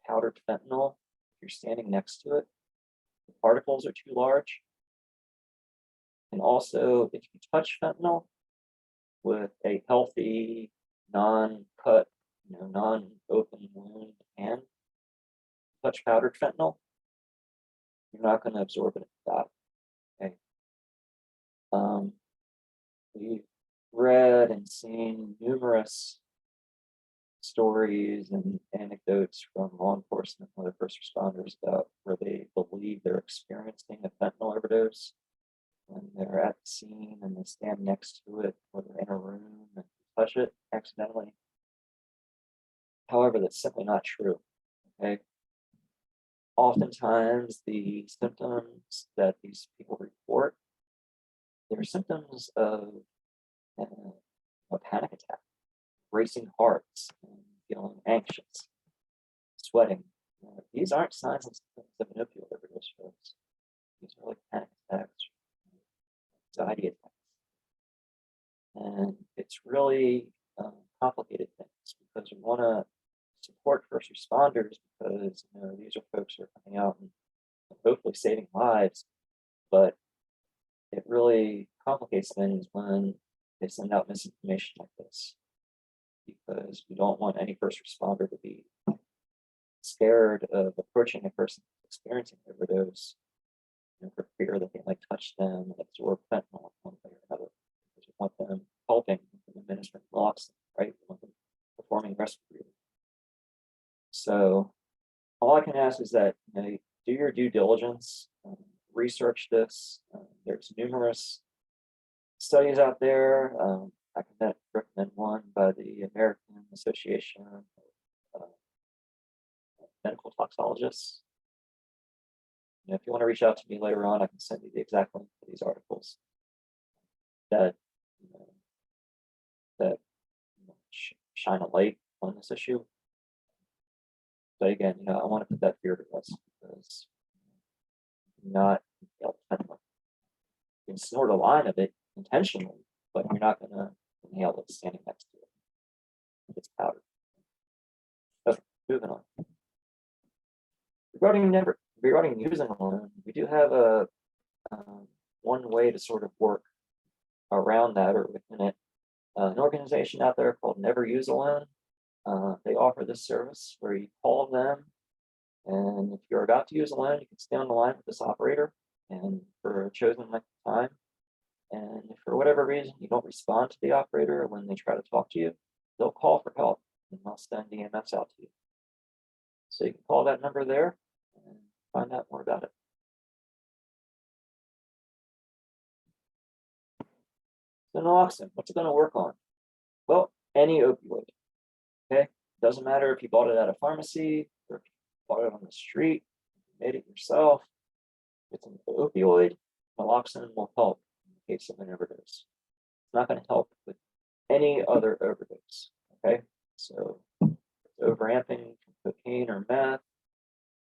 powdered fentanyl if you're standing next to it. The particles are too large. And also, if you touch fentanyl with a healthy, non-cut, non-open wound hand, touch powdered fentanyl, you're not going to absorb it in the body. Okay. We've read and seen numerous stories and anecdotes from law enforcement and other first responders about where they believe they're experiencing a fentanyl overdose when they're at the scene and they stand next to it or they're in a room and touch it accidentally. However, that's simply not true. Okay. Oftentimes, the symptoms that these people report, they're symptoms of a panic attack, racing hearts, and feeling anxious, sweating. These aren't signs and symptoms of an opioid overdose, folks. These are like panic attacks, anxiety attacks. And it's really complicated things because we want to support first responders because these are folks who are coming out and hopefully saving lives, but it really complicates things when they send out misinformation like this, because we don't want any first responder to be scared of approaching a person experiencing overdose, for fear that they might touch them and absorb fentanyl in one way or another. Because we want them helping with administering naloxone, right? We want them performing rescue breathing. So all I can ask is that do your due diligence, research this. There's numerous studies out there. I can recommend one by the American Association of Medical Toxicologists. If you want to reach out to me later on, I can send you the exact link to these articles that shine a light on this issue. But again, I want to put that fear to rest, because not you can snort a line of it intentionally, but you're not going to inhale it standing next to it. It's powder. Okay, moving on. Regarding using alone, we do have a one way to sort of work around that or within it. An organization out there called Never Use Alone. They offer this service where you call them, and if you're about to use alone, you can stay on the line with this operator and for a chosen length of time. And if for whatever reason you don't respond to the operator when they try to talk to you, they'll call for help and they'll send EMFs out to you. So you can call that number there and find out more about it. So naloxone, what's it going to work on? Well, any opioid. Okay, doesn't matter if you bought it at a pharmacy or if you bought it on the street, you made it yourself. It's an opioid. Naloxone will help in the case of an overdose. It's not going to help with any other overdose. Okay, so overamping from cocaine or meth,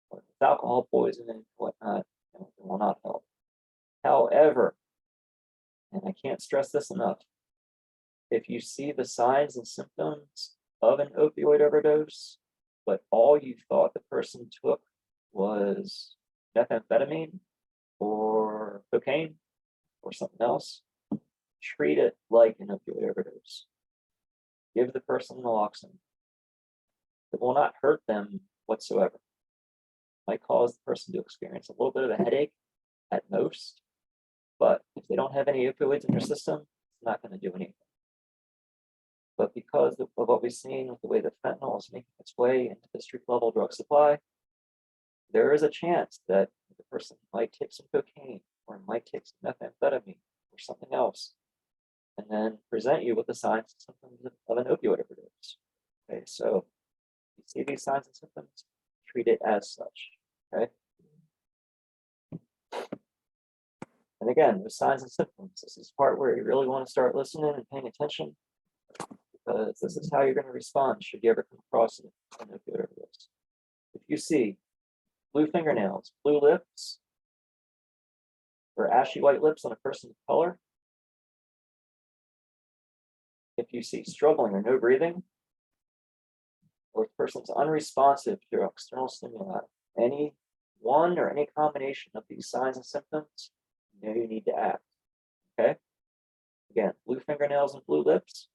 or with alcohol poisoning, whatnot, it will not help. However, and I can't stress this enough, if you see the signs and symptoms of an opioid overdose, but all you thought the person took was methamphetamine or cocaine or something else, treat it like an opioid overdose. Give the person naloxone. It will not hurt them whatsoever. It might cause the person to experience a little bit of a headache at most, but if they don't have any opioids in their system, it's not going to do anything. But because of what we've seen with the way that fentanyl is making its way into the street level drug supply, there is a chance that the person might take some cocaine or might take some methamphetamine or something else, and then present you with the signs and symptoms of an opioid overdose. Okay, so you see these signs and symptoms, treat it as such. Okay. And again, the signs and symptoms, this is the part where you really want to start listening and paying attention, because this is how you're going to respond should you ever come across an opioid overdose. If you see blue fingernails, blue lips, or ashy white lips on a person of color, if you see struggling or no breathing, or if the person's unresponsive to external stimuli, any one or any combination of these signs and symptoms, you need to act. Okay? Again, blue fingernails and blue lips.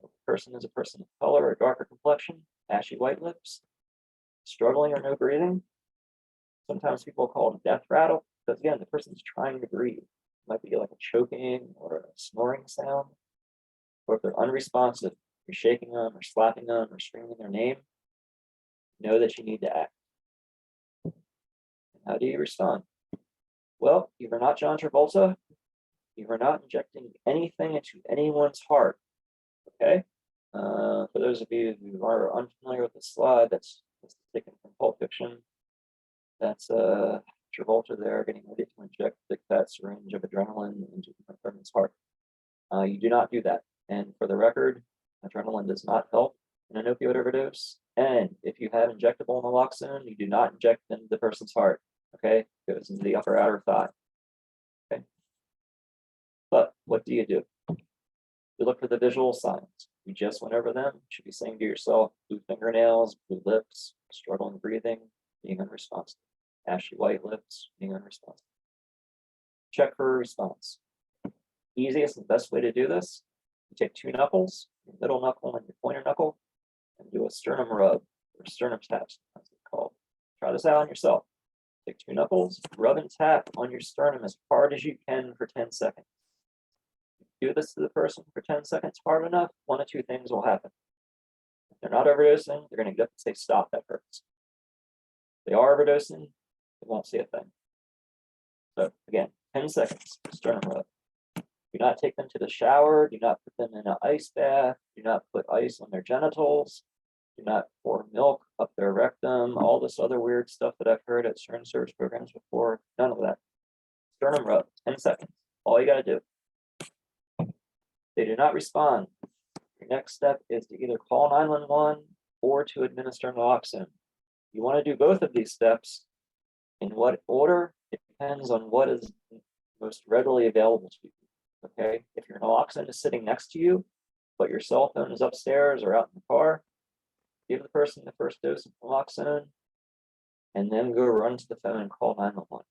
If the person is a person of color or darker complexion, ashy white lips, struggling or no breathing. Sometimes people call it a death rattle, because again, the person's trying to breathe. It might be like a choking or a snoring sound. Or if they're unresponsive, you're shaking them or slapping them or screaming their name, know that you need to act. And how do you respond? Well, you are not John Travolta. You are not injecting anything into anyone's heart. Okay? For those of you who are unfamiliar with the slide, that's taken from Pulp Fiction. That's Travolta there getting ready to inject a big fat syringe of adrenaline into the person's heart. You do not do that. And for the record, adrenaline does not help in an opioid overdose. And if you have injectable naloxone, you do not inject into the person's heart. Okay, it goes into the upper outer thigh. Okay, but what do? You look for the visual signs. We just went over them. You should be saying to yourself, blue fingernails, blue lips, struggling breathing, being unresponsive. ashy white lips, being unresponsive. Check for a response. Easiest and best way to do this, you take 2 knuckles, your middle knuckle and your pointer knuckle, and do a sternum rub, or sternum taps, as it's called. Try this out on yourself. Take 2 knuckles, rub and tap on your sternum as hard as you can for 10 seconds. If you do this to the person for 10 seconds hard enough, 1 of 2 things will happen. If they're not overdosing, they're going to get up and say, stop, that hurts. If they are overdosing, they won't say a thing. So again, 10 seconds, sternum rub. Do not take them to the shower. Do not put them in an ice bath. Do not put ice on their genitals. Do not pour milk up their rectum. All this other weird stuff that I've heard at certain service programs before. None of that. Sternum rub, 10 seconds. All you got to do. They do not respond. Your next step is to either call 911 or to administer naloxone. You want to do both of these steps. In what order? It depends on what is most readily available to you. Okay, if your naloxone is sitting next to you, but your cell phone is upstairs or out in the car, give the person the first dose of naloxone, and then go run to the phone and call 911.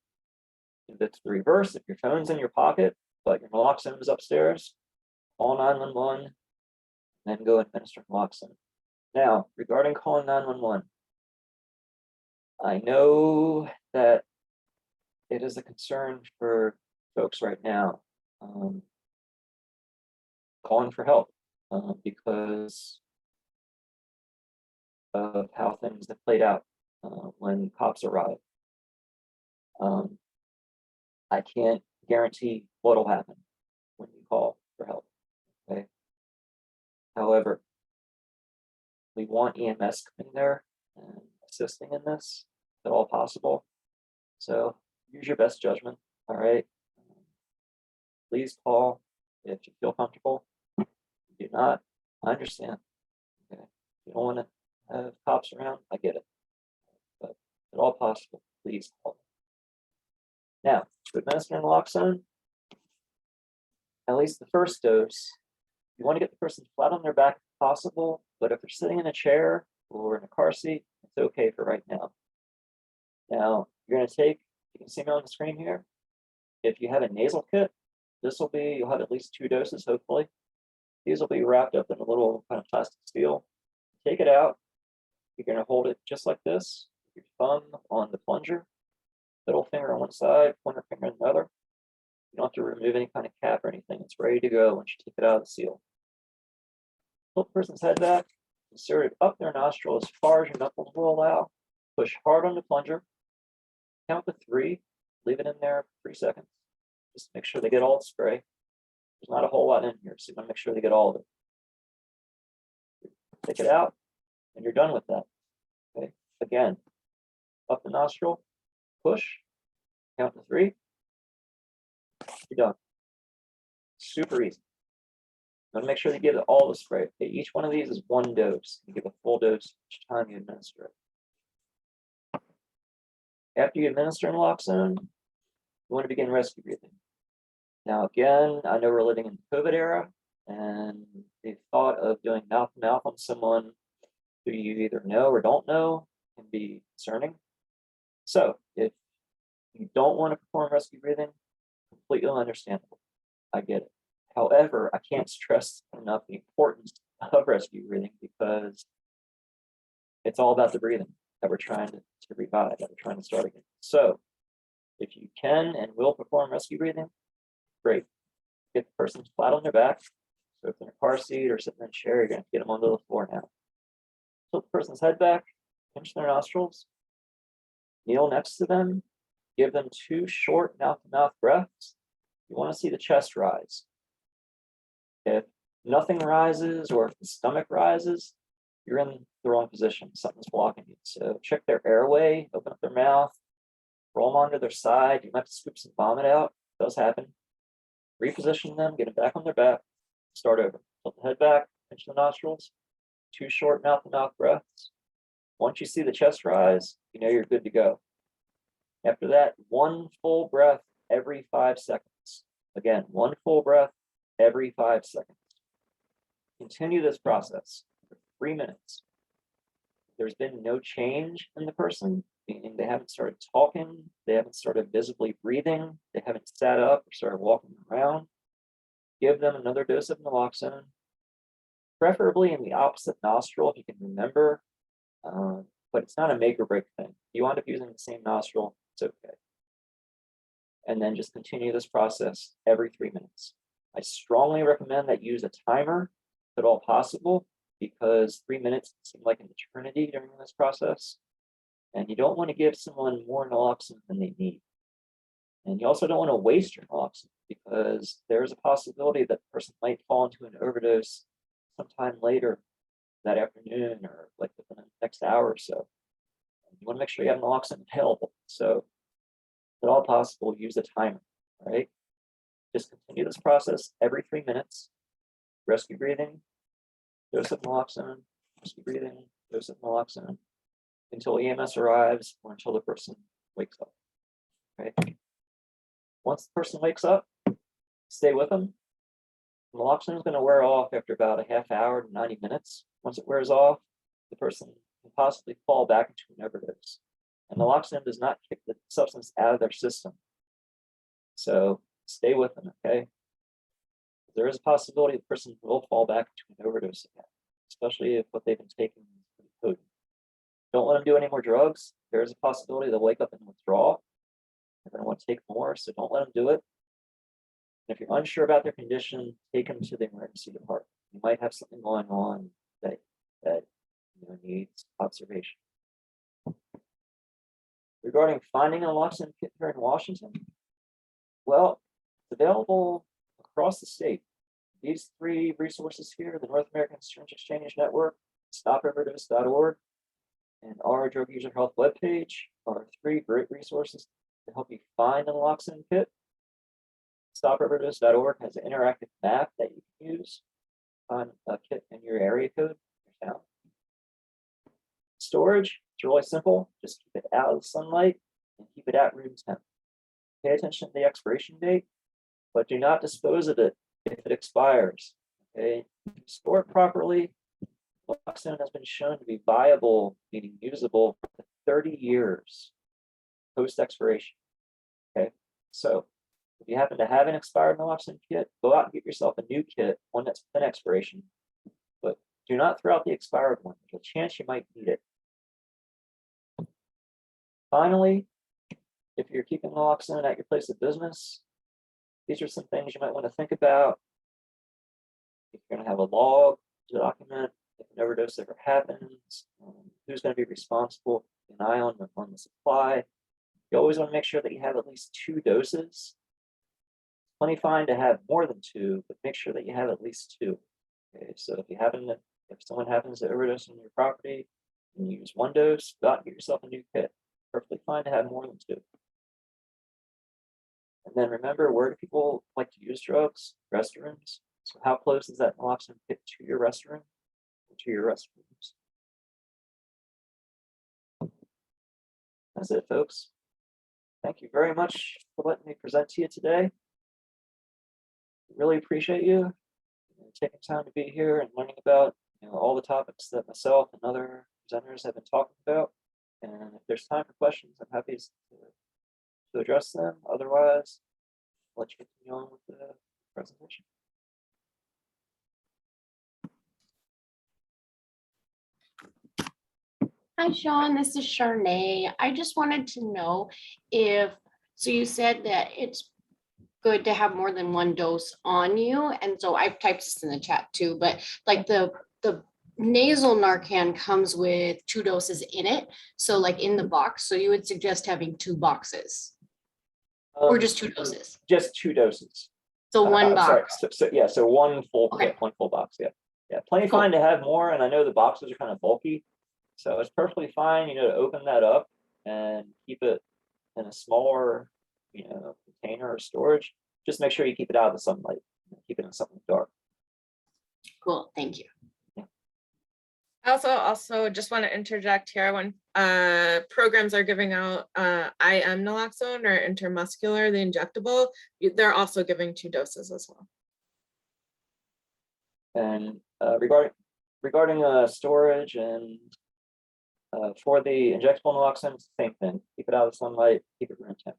If it's the reverse, if your phone's in your pocket, but your naloxone is upstairs, call 911, and then go administer naloxone. Now, regarding calling 911, I know that it is a concern for folks right now. Calling for help because of how things have played out when cops arrive. I can't guarantee what'll happen when you call for help. Okay. However, we want EMS coming there and assisting in this if at all possible. So use your best judgment. All right. Please call if you feel comfortable. If you do not, I understand. Okay. If you don't want to have cops around, I get it. But if at all possible, please call. Now, to administer naloxone, at least the first dose, you want to get the person flat on their back if possible, but if they're sitting in a chair or in a car seat, it's okay for right now. Now, you're going to take, you can see me on the screen here. If you have a nasal kit, this will be, you'll have at least 2 doses, hopefully. These will be wrapped up in a little kind of plastic seal. Take it out. You're going to hold it just like this, your thumb on the plunger, middle finger on one side, pointer finger on the other. You don't have to remove any kind of cap or anything. It's ready to go once you take it out of the seal. Tilt the person's head back, insert it up their nostril as far as your knuckles will allow. Push hard on the plunger. Count to 3. Leave it in there for 3 seconds. Just make sure they get all the spray. There's not a whole lot in here, so you want to make sure they get all of it. Take it out, and you're done with that. Okay. Again, up the nostril, push, count to 3. You're done. Super easy. You want to make sure they give it all the spray. Okay. Each one of these is 1 dose. You give a full dose each time you administer it. After you administer naloxone, you want to begin rescue breathing. Now, again, I know we're living in the COVID era, and the thought of doing mouth-to-mouth on someone who you either know or don't know can be concerning. So, if you don't want to perform rescue breathing, completely understandable. I get it. However, I can't stress enough the importance of rescue breathing because it's all about the breathing that we're trying to revive, that we're trying to start again. So, if you can and will perform rescue breathing, great. Get the person flat on their back. So if they're in a car seat or sitting in a chair, you're going to get them onto the floor now. Tilt the person's head back, pinch their nostrils, kneel next to them, give them 2 short mouth-to-mouth breaths. You want to see the chest rise. If nothing rises or if the stomach rises, you're in the wrong position. Something's blocking you. So check their airway, open up their mouth, roll them onto their side. You might have to scoop some vomit out. It does happen. Reposition them, get them back on their back, start over. Tilt the head back, pinch the nostrils, 2 short mouth-to-mouth breaths. Once you see the chest rise, you know you're good to go. After that, 1 full breath every 5 seconds. Again, 1 full breath every 5 seconds. Continue this process for 3 minutes. there's been no change in the person, meaning they haven't started talking, they haven't started visibly breathing, they haven't sat up or started walking around, give them another dose of naloxone, preferably in the opposite nostril if you can remember, but it's not a make or break thing. You wind up using the same nostril, it's okay. And then just continue this process every 3 minutes. I strongly recommend that you use a timer if at all possible, because 3 minutes seem like an eternity during this process. And you don't want to give someone more naloxone than they need. And you also don't want to waste your naloxone, because there's a possibility that the person might fall into an overdose sometime later that afternoon or like within the next hour or so. You want to make sure you have naloxone available. So if at all possible, use a timer, right? Just continue this process every 3 minutes. Rescue breathing, dose of naloxone, rescue breathing, dose of naloxone, until EMS arrives or until the person wakes up, right? Once the person wakes up, stay with them. Naloxone is going to wear off after about a half hour to 90 minutes. Once it wears off, the person can possibly fall back into an overdose. And naloxone does not kick the substance out of their system. So stay with them, okay? There is a possibility the person will fall back into an overdose again, especially if what they've been taking is pretty potent. Don't let them do any more drugs. There is a possibility they'll wake up and withdraw. They're going to want to take more, so don't let them do it. And if you're unsure about their condition, take them to the emergency department. You might have something going on that needs observation. Regarding finding a naloxone kit here in Washington, well, it's available across the state. These 3 resources here, the North American Syringe Exchange Network, stopoverdose.org, and our Drug User Health webpage are 3 great resources to help you find a naloxone kit. Stopoverdose.org has an interactive map that you can use on a kit in your area code, your town. Storage, it's really simple. Just keep it out of the sunlight and keep it at room temp. Pay attention to the expiration date, but do not dispose of it if it expires. Okay, if you store it properly, naloxone has been shown to be viable, meaning usable, for 30 years post expiration. Okay, so if you happen to have an expired naloxone kit, go out and get yourself a new kit, one that's within expiration, but do not throw out the expired one. There's a chance you might need it. Finally, if you're keeping naloxone at your place of business, these are some things you might want to think about. If you're going to have a log to document if an overdose ever happens, who's going to be responsible, keep an eye on the supply. You always want to make sure that you have at least 2 doses. Plenty fine to have more than 2, but make sure that you have at least 2. Okay, so if someone happens to overdose on your property and you use 1 dose, go out and get yourself a new kit. Perfectly fine to have more than 2. And then remember, where do people like to use drugs? Restrooms. So how close is that naloxone kit to your restroom or to your restrooms? That's it, folks. Thank you very much for letting me present to you today. Really appreciate you taking time to be here and learning about all the topics that myself and other presenters have been talking about. And if there's time for questions, I'm happy to address them. Otherwise, I'll let you continue on with the presentation. Hi, Sean, this is Charnay. I just wanted to know so you said that it's good to have more than 1 dose on you. And so I've typed this in the chat too, but like the nasal Narcan comes with 2 doses in it. So like in the box, so you would suggest having 2 boxes or just 2 doses? Just 2 doses. So 1 box. Sorry. So 1 full Okay. kit, 1 full box. Yeah. Plenty fine to have more. And I know the boxes are kind of bulky, so it's perfectly fine, to open that up and keep it in a smaller, container or storage. Just make sure you keep it out of the sunlight. Keep it in something dark. Cool. Thank you. I also just want to interject here when programs are giving out IM naloxone or intermuscular, the injectable, they're also giving 2 doses as well. And regarding storage and For the injectable naloxone, it's the same thing. Keep it out of the sunlight, keep it room temp.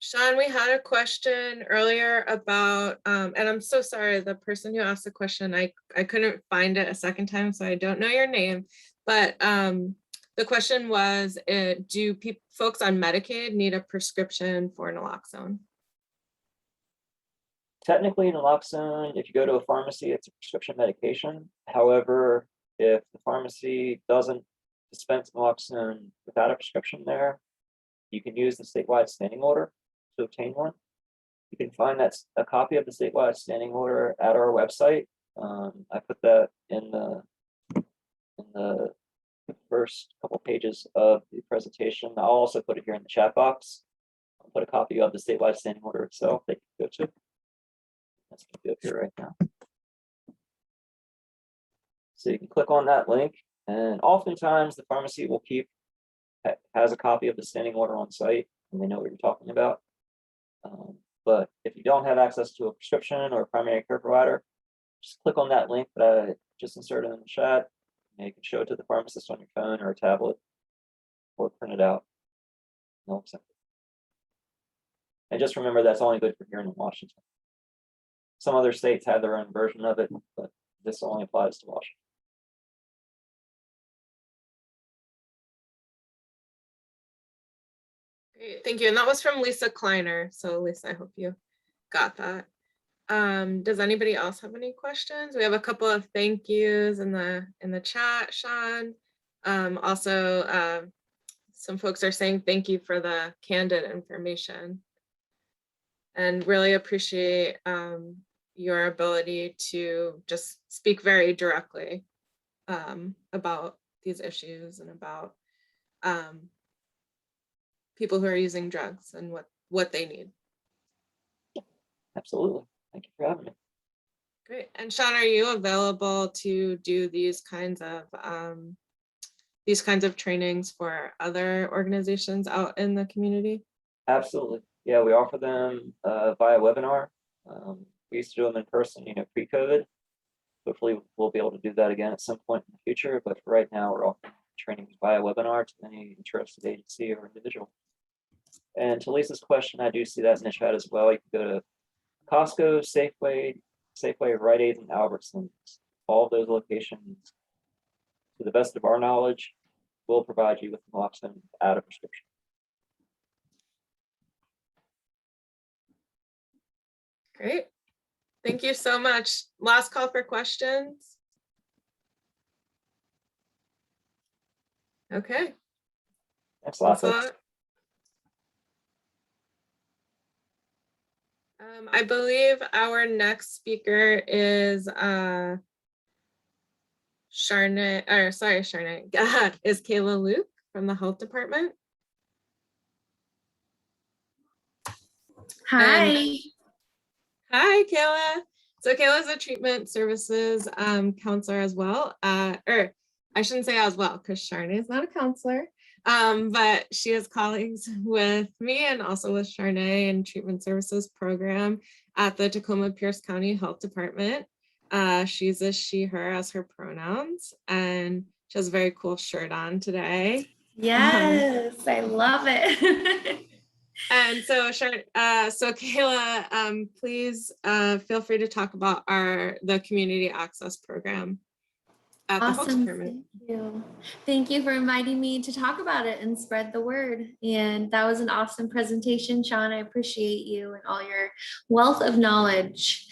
Sean, we had a question earlier about, and I'm so sorry, the person who asked the question, I couldn't find it a second time, so I don't know your name, but the question was, do folks on Medicaid need a prescription for naloxone? Technically, naloxone, if you go to a pharmacy, it's a prescription medication. However, if the pharmacy doesn't dispense naloxone without a prescription there, you can use the statewide standing order to obtain one. You can find a copy of the statewide standing order at our website. I put that in the first couple pages of the presentation. I'll also put it here in the chat box. I'll put a copy of the statewide standing order itself that you can go to. That's going to be up here right now. So you can click on that link, and oftentimes the pharmacy will has a copy of the standing order on site, and they know what you're talking about. But if you don't have access to a prescription or a primary care provider, just click on that link that I just inserted in the chat, and you can show it to the pharmacist on your phone or a tablet, or print it out. And just remember, that's only good for here in Washington. Some other states have their own version of it, but this only applies to Washington. Great, thank you. And that was from Lisa Kleiner. So Lisa, I hope you got that. Does anybody else have any questions? We have a couple of thank yous in the chat, Sean. Also, some folks are saying thank you for the candid information, and really appreciate your ability to just speak very directly about these issues and about people who are using drugs and what they need. Absolutely. Thank you for having me. Great. And Sean, are you available to do these kinds of trainings for other organizations out in the community? Absolutely. Yeah, we offer them via webinar. We used to do them in person, pre-COVID. Hopefully we'll be able to do that again at some point in the future, but for right now we're offering trainings via webinar to any interested agency or individual. And to Lisa's question, I do see that in the chat as well. You can go to Costco, Safeway, Rite Aid, and Albertsons. All of those locations, to the best of our knowledge, will provide you with naloxone without a prescription. Great. Thank you so much. Last call for questions. Okay. Thanks a lot. Thanks a lot. I believe our next speaker is Charnay, is Kayla Luke from the health department. Hi. Hi, Kayla. So Kayla is a treatment services counselor as well. Or I shouldn't say as well, because Charnay is not a counselor. But she has colleagues with me and also with Charnay in treatment services program at the Tacoma-Pierce County Health Department. She's a she, her as her pronouns, and she has a very cool shirt on today. Yes, I love it. And so, Kayla, please feel free to talk about the community access program at the health department. Thank you. Thank you for inviting me to talk about it and spread the word. And that was an awesome presentation, Sean. I appreciate you and all your wealth of knowledge.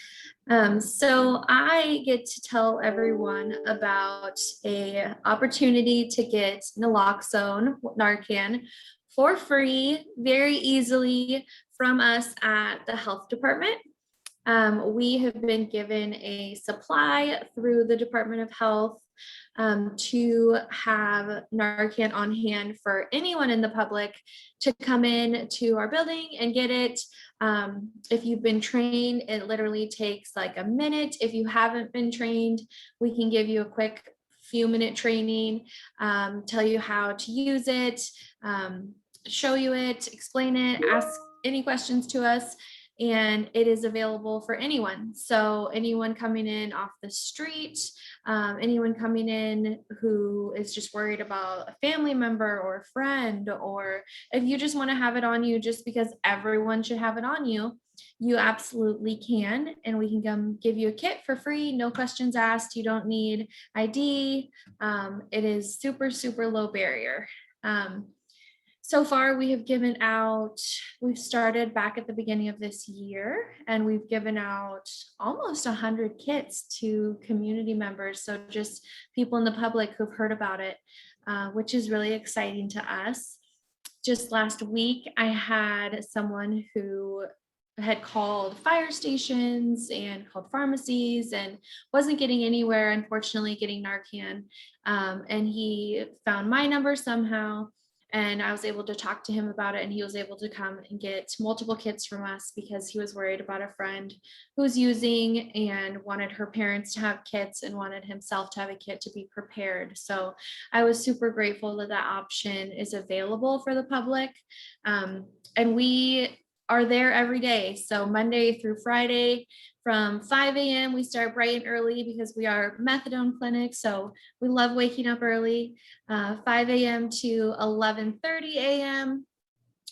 So I get to tell everyone about a opportunity to get naloxone, Narcan, for free, very easily from us at the health department. We have been given a supply through the Department of Health to have Narcan on hand for anyone in the public to come in to our building and get it. If you've been trained, it literally takes like a minute. If you haven't been trained, we can give you a quick few-minute training, tell you how to use it, show you it, explain it, ask any questions to us. and it is available for anyone. So anyone coming in off the street, anyone coming in who is just worried about a family member or a friend, or if you just want to have it on you just because everyone should have it on you, you absolutely can. And we can come give you a kit for free, no questions asked. You don't need ID. It is super, super low barrier. So far, we have given out, we've started back at the beginning of this year, and we've given out almost 100 kits to community members. So just people in the public who've heard about it, which is really exciting to us. Just last week, I had someone who had called fire stations and called pharmacies and wasn't getting anywhere, unfortunately, getting Narcan. And he found my number somehow. And I was able to talk to him about it, and he was able to come and get multiple kits from us because he was worried about a friend who was using and wanted her parents to have kits and wanted himself to have a kit to be prepared. So I was super grateful that that option is available for the public. And we are there every day. So Monday through Friday, from 5 a.m. we start bright and early because we are methadone clinic. So we love waking up early, 5 a.m. to 11:30 a.m.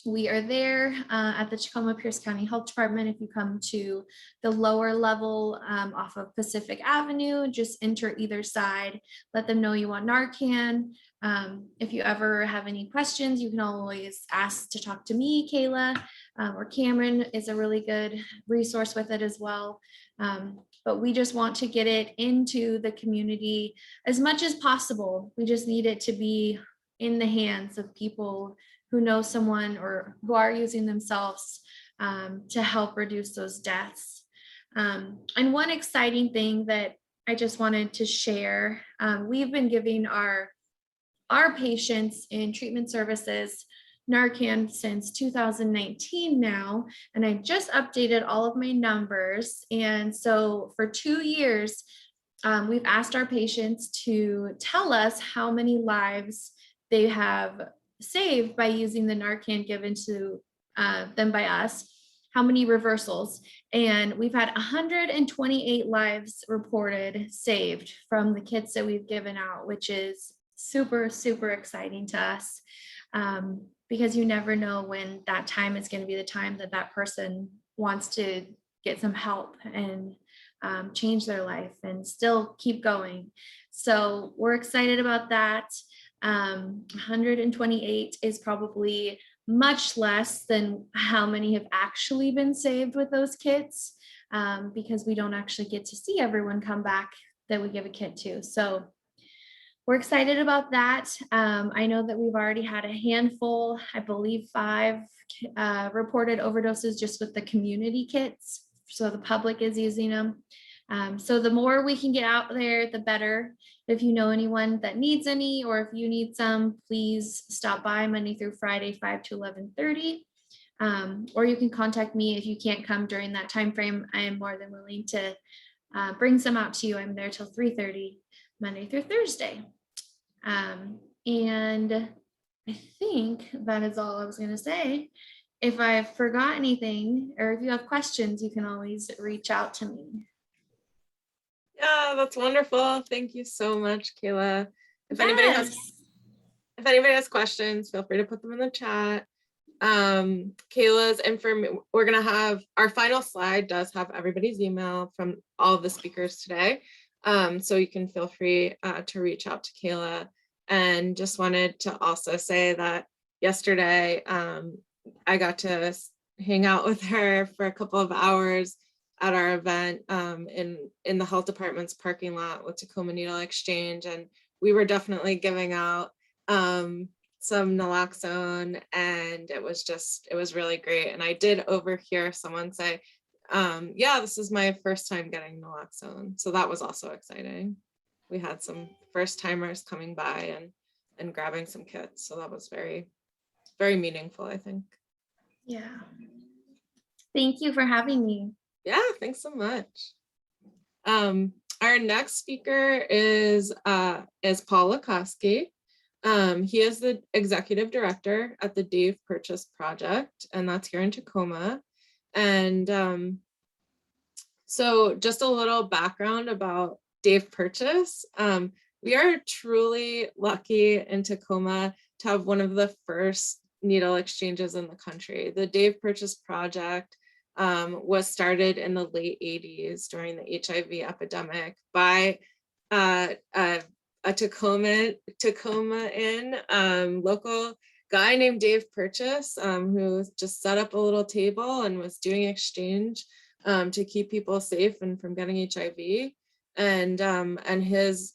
We are there at the Tacoma-Pierce County Health Department. If you come to the lower level off of Pacific Avenue, just enter either side, let them know you want Narcan. If you ever have any questions, you can always ask to talk to me, Kayla, or Cameron is a really good resource with it as well. But we just want to get it into the community as much as possible. We just need it to be in the hands of people who know someone or who are using themselves to help reduce those deaths. And one exciting thing that I just wanted to share, we've been giving our patients in treatment services Narcan since 2019 now, and I just updated all of my numbers. And so for 2 years, we've asked our patients to tell us how many lives they have saved by using the Narcan given to them by us, how many reversals. And we've had 128 lives reported saved from the kits that we've given out, which is super, super exciting to us, because you never know when that time is going to be the time that that person wants to get some help and change their life and still keep going. So we're excited about that. 128 is probably much less than how many have actually been saved with those kits, because we don't actually get to see everyone come back that we give a kit to. So we're excited about that. I know that we've already had a handful, I believe 5 reported overdoses just with the community kits. So the public is using them. So the more we can get out there, the better. If you know anyone that needs any, or if you need some, please stop by Monday through Friday, 5 to 11:30. Or you can contact me if you can't come during that time frame. I am more than willing to bring some out to you. I'm there till 3:30 Monday through Thursday. And I think that is all I was going to say. If I forgot anything, or if you have questions, you can always reach out to me. Yeah, that's wonderful. Thank you so much, Kayla. If anybody has questions, feel free to put them in the chat. Kayla's we're gonna have our final slide does have everybody's email from all of the speakers today. So you can feel free to reach out to Kayla. And just wanted to also say that yesterday I got to hang out with her for a couple of hours at our event in the health department's parking lot with Tacoma Needle Exchange, and we were definitely giving out some naloxone, and it was really great. And I did overhear someone say, yeah, this is my first time getting naloxone, so that was also exciting. We had some first timers coming by and grabbing some kits, so that was very, very meaningful, I think. Yeah. Thank you for having me. Yeah, thanks so much. Our next speaker is Paul Lakosky. He is the executive director at the Dave Purchase Project, and that's here in Tacoma. And so just a little background about Dave Purchase. We are truly lucky in Tacoma to have one of the first needle exchanges in the country. The Dave Purchase Project was started in the late 80s during the HIV epidemic by a Tacoma local guy named Dave Purchase, who just set up a little table and was doing exchange to keep people safe and from getting HIV. And he's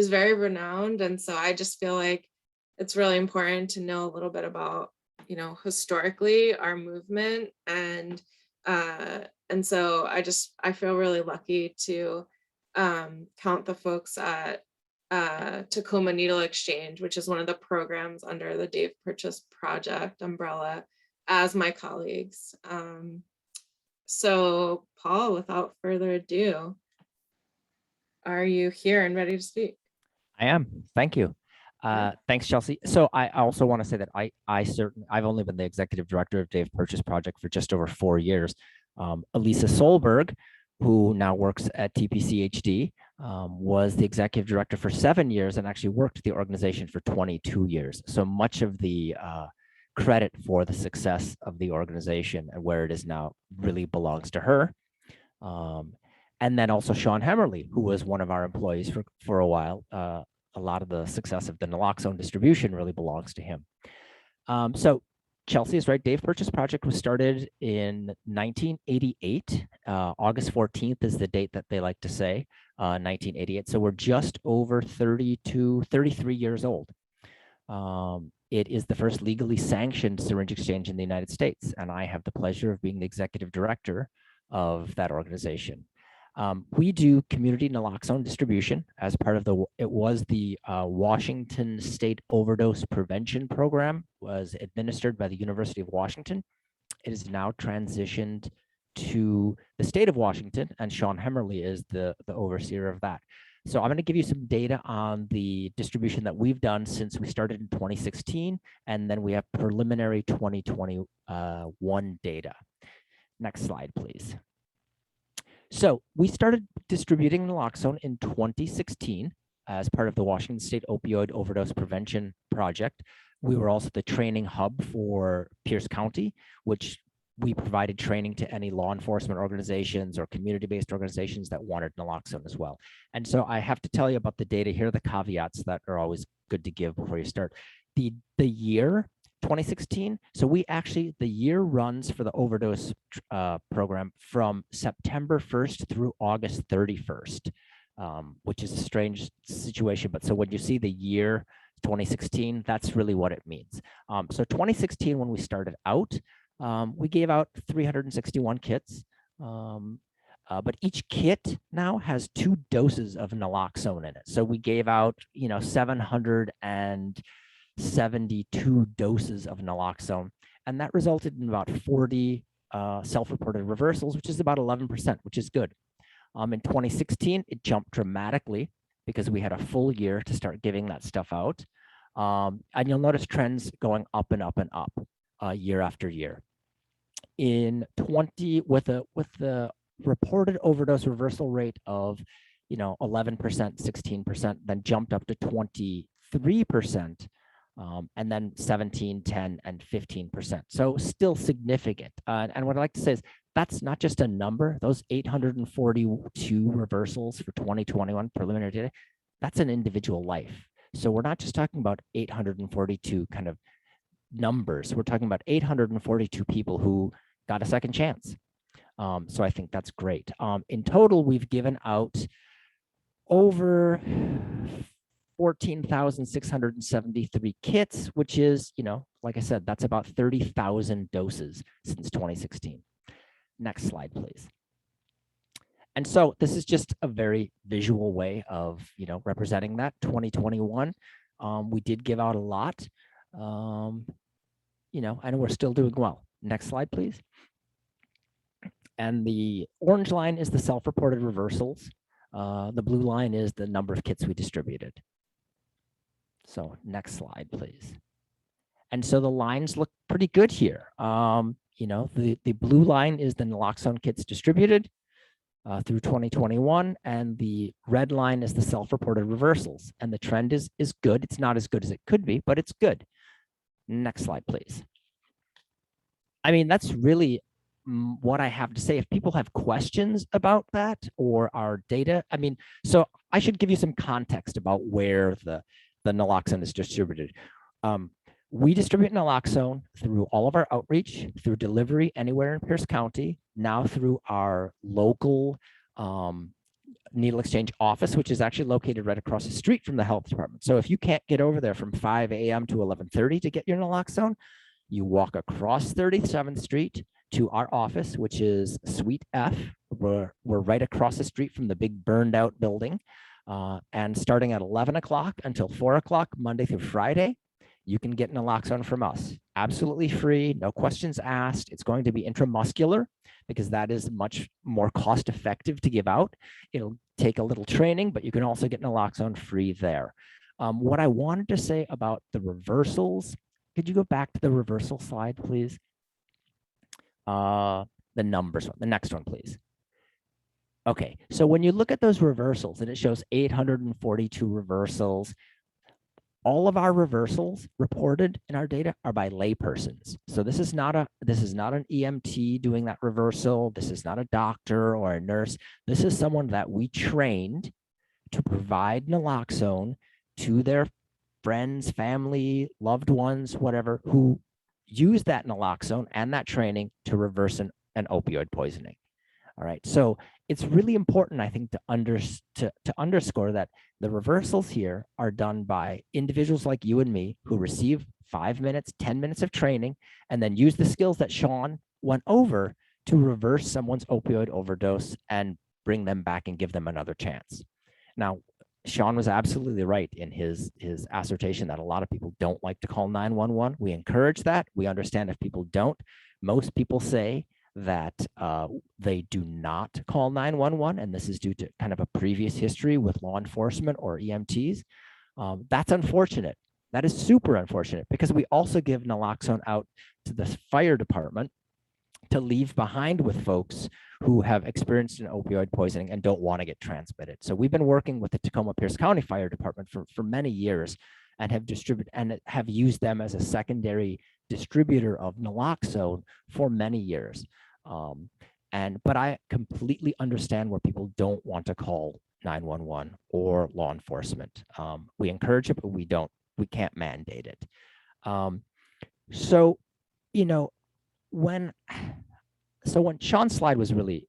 very renowned. And so I just feel like it's really important to know a little bit about, you know, historically our movement. And so I feel really lucky to count the folks at Tacoma Needle Exchange, which is one of the programs under the Dave Purchase Project umbrella, as my colleagues. So Paul, without further ado, are you here and ready to speak? I am. Thank you. Thanks, Chelsea. So I also want to say that I've only been the executive director of Dave Purchase Project for just over 4 years. Elisa Solberg, who now works at TPCHD, was the executive director for 7 years and actually worked the organization for 22 years. So much of the credit for the success of the organization and where it is now really belongs to her. And then also Sean Hemmerle, who was one of our employees for a while. A lot of the success of the Naloxone distribution really belongs to him. So Chelsea is right. Dave Purchase Project was started in 1988. August 14th is the date that they like to say, 1988. So we're just over 33 years old. It is the first legally sanctioned syringe exchange in the United States, and I have the pleasure of being the executive director of that organization. We do community naloxone distribution as part of the Washington State Overdose Prevention Program, was administered by the University of Washington. It is now transitioned to the state of Washington, and Sean Hemmerle is the overseer of that. So I'm going to give you some data on the distribution that we've done since we started in 2016, and then we have preliminary 2021 data. Next slide, please. So we started distributing naloxone in 2016 as part of the Washington State Opioid Overdose Prevention Project. We were also the training hub for Pierce County, which we provided training to any law enforcement organizations or community-based organizations that wanted naloxone as well. And so I have to tell you about the data here, the caveats that are always good to give before you start. The year 2016, so the year runs for the Overdose program from September 1st through August 31st, which is a strange situation. But so when you see the year 2016, that's really what it means. So 2016, when we started out, we gave out 361 kits, but each kit now has 2 doses of naloxone in it. So we gave out, 772 doses of naloxone, and that resulted in about 40 self-reported reversals, which is about 11%, which is good. In 2016, it jumped dramatically because we had a full year to start giving that stuff out. And you'll notice trends going up and up and up year after year. In with the reported overdose reversal rate of 11%, 16%, then jumped up to 23%, and then 17, 10, and 15%. So still significant. And what I'd like to say is that's not just a number. Those 842 reversals for 2021 preliminary data, that's an individual life. So we're not just talking about 842 kind of numbers. We're talking about 842 people who got a second chance. So I think that's great. In total, we've given out over 14,673 kits, which is, like I said, that's about 30,000 doses since 2016. Next slide, please. And so this is just a very visual way of, representing that 2021. We did give out a lot, and we're still doing well. Next slide, please. And the orange line is the self-reported reversals. The blue line is the number of kits we distributed. So next slide, please. And so the lines look pretty good here. the blue line is the naloxone kits distributed through 2021, and the red line is the self-reported reversals. And the trend is good. It's not as good as it could be, but it's good. Next slide, please. I mean, that's really what I have to say. If people have questions about that or our data, I mean, so I should give you some context about where the naloxone is distributed. We distribute naloxone through all of our outreach, through delivery anywhere in Pierce County, now through our local needle exchange office, which is actually located right across the street from the health department. So if you can't get over there from 5 a.m. to 11:30 to get your naloxone, you walk across 37th Street to our office, which is Suite F. We're right across the street from the big burned out building. And starting at 11 o'clock until 4 o'clock, Monday through Friday, you can get naloxone from us. Absolutely free, no questions asked. It's going to be intramuscular because that is much more cost effective to give out. It'll take a little training, but you can also get naloxone free there. What I wanted to say about the reversals, could you go back to the reversal slide, please? The numbers one, the next one, please. Okay, so when you look at those reversals and it shows 842 reversals, all of our reversals reported in our data are by laypersons. So this is not an EMT doing that reversal. This is not a doctor or a nurse. This is someone that we trained to provide naloxone to their friends, family, loved ones, whatever, who use that naloxone and that training to reverse an opioid poisoning. All right, so it's really important, I think, to underscore that the reversals here are done by individuals like you and me who receive 5 minutes, 10 minutes of training, and then use the skills that Sean went over to reverse someone's opioid overdose and bring them back and give them another chance. Now, Sean was absolutely right in his assertion that a lot of people don't like to call 911. We encourage that. We understand if people don't. Most people say that they do not call 911, and this is due to kind of a previous history with law enforcement or EMTs. That's unfortunate. That is super unfortunate because we also give naloxone out to the fire department to leave behind with folks who have experienced an opioid poisoning and don't want to get transmitted. So we've been working with the Tacoma-Pierce County Fire Department for many years and have distributed and have used them as a secondary distributor of naloxone for many years. But I completely understand where people don't want to call 911 or law enforcement. We encourage it, but we can't mandate it. So, when Sean's slide was really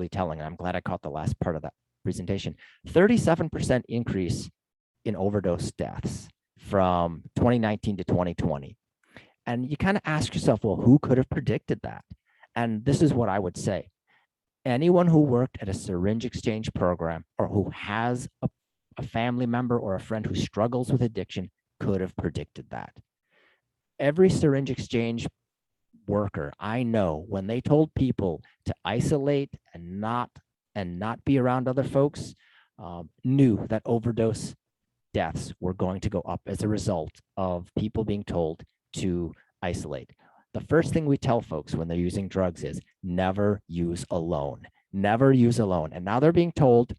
telling, and I'm glad I caught the last part of that presentation, 37% increase in overdose deaths from 2019 to 2020. And you kind of ask yourself, well, who could have predicted that? And this is what I would say. Anyone who worked at a syringe exchange program or who has a family member or a friend who struggles with addiction could have predicted that. Every syringe exchange worker I know, when they told people to isolate and not be around other folks, knew that overdose deaths were going to go up as a result of people being told to isolate. The first thing we tell folks when they're using drugs is never use alone. Never use alone. And now they're being told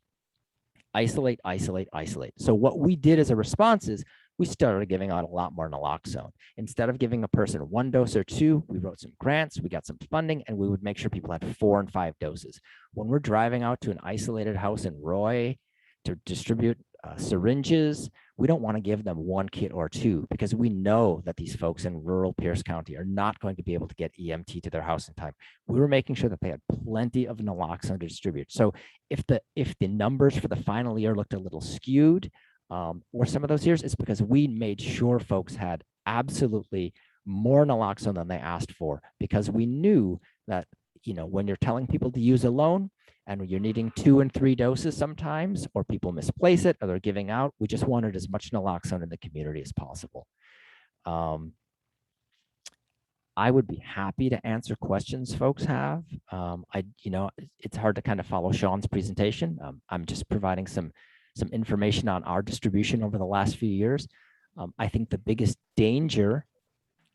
isolate, isolate, isolate. So what we did as a response is we started giving out a lot more naloxone. Instead of giving a person 1 dose or 2, we wrote some grants, we got some funding, and we would make sure people had 4 and 5 doses. When we're driving out to an isolated house in Roy to distribute syringes, we don't want to give them 1 kit or 2 because we know that these folks in rural Pierce County are not going to be able to get EMT to their house in time. We were making sure that they had plenty of naloxone to distribute. So if the numbers for the final year looked a little skewed, or some of those years, it's because we made sure folks had absolutely more naloxone than they asked for, because we knew that, when you're telling people to use alone and you're needing 2 and 3 doses sometimes, or people misplace it or they're giving out, we just wanted as much naloxone in the community as possible. I would be happy to answer questions folks have. It's hard to kind of follow Sean's presentation. I'm just providing some information on our distribution over the last few years. I think the biggest danger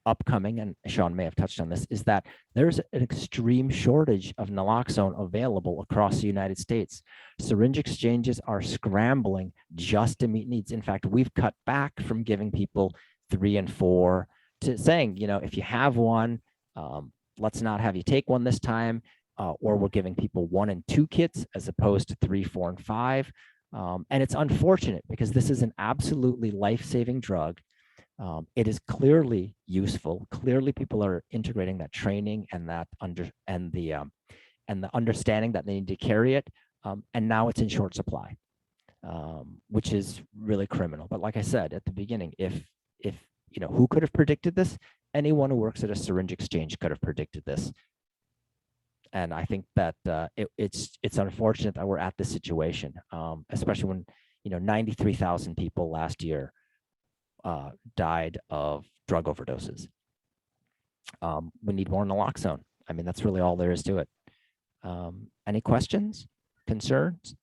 upcoming, and Sean may have touched on this, is that there's an extreme shortage of naloxone available across the United States. Syringe exchanges are scrambling just to meet needs. In fact, we've cut back from giving people 3 and 4 to saying, you know, if you have one, let's not have you take one this time, or we're giving people 1 and 2 kits as opposed to 3, 4, and 5. And it's unfortunate because this is an absolutely life-saving drug. It is clearly useful. Clearly, people are integrating that training and the understanding that they need to carry it. And now it's in short supply, which is really criminal. But like I said at the beginning, if you know, who could have predicted this? Anyone who works at a syringe exchange could have predicted this. And I think that it's unfortunate that we're at this situation, especially when, you know, 93,000 people last year died of drug overdoses. We need more naloxone. I mean, that's really all there is to it. Any questions, concerns?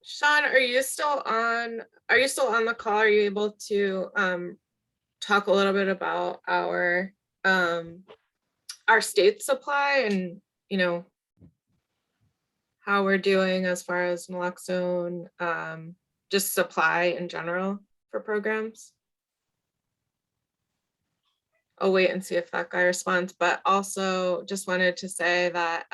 Sean, are you still on the call? Are you able to talk a little bit about our state supply and, you know, how we're doing as far as naloxone, just supply in general for programs? I'll wait and see if that guy responds, but also just wanted to say that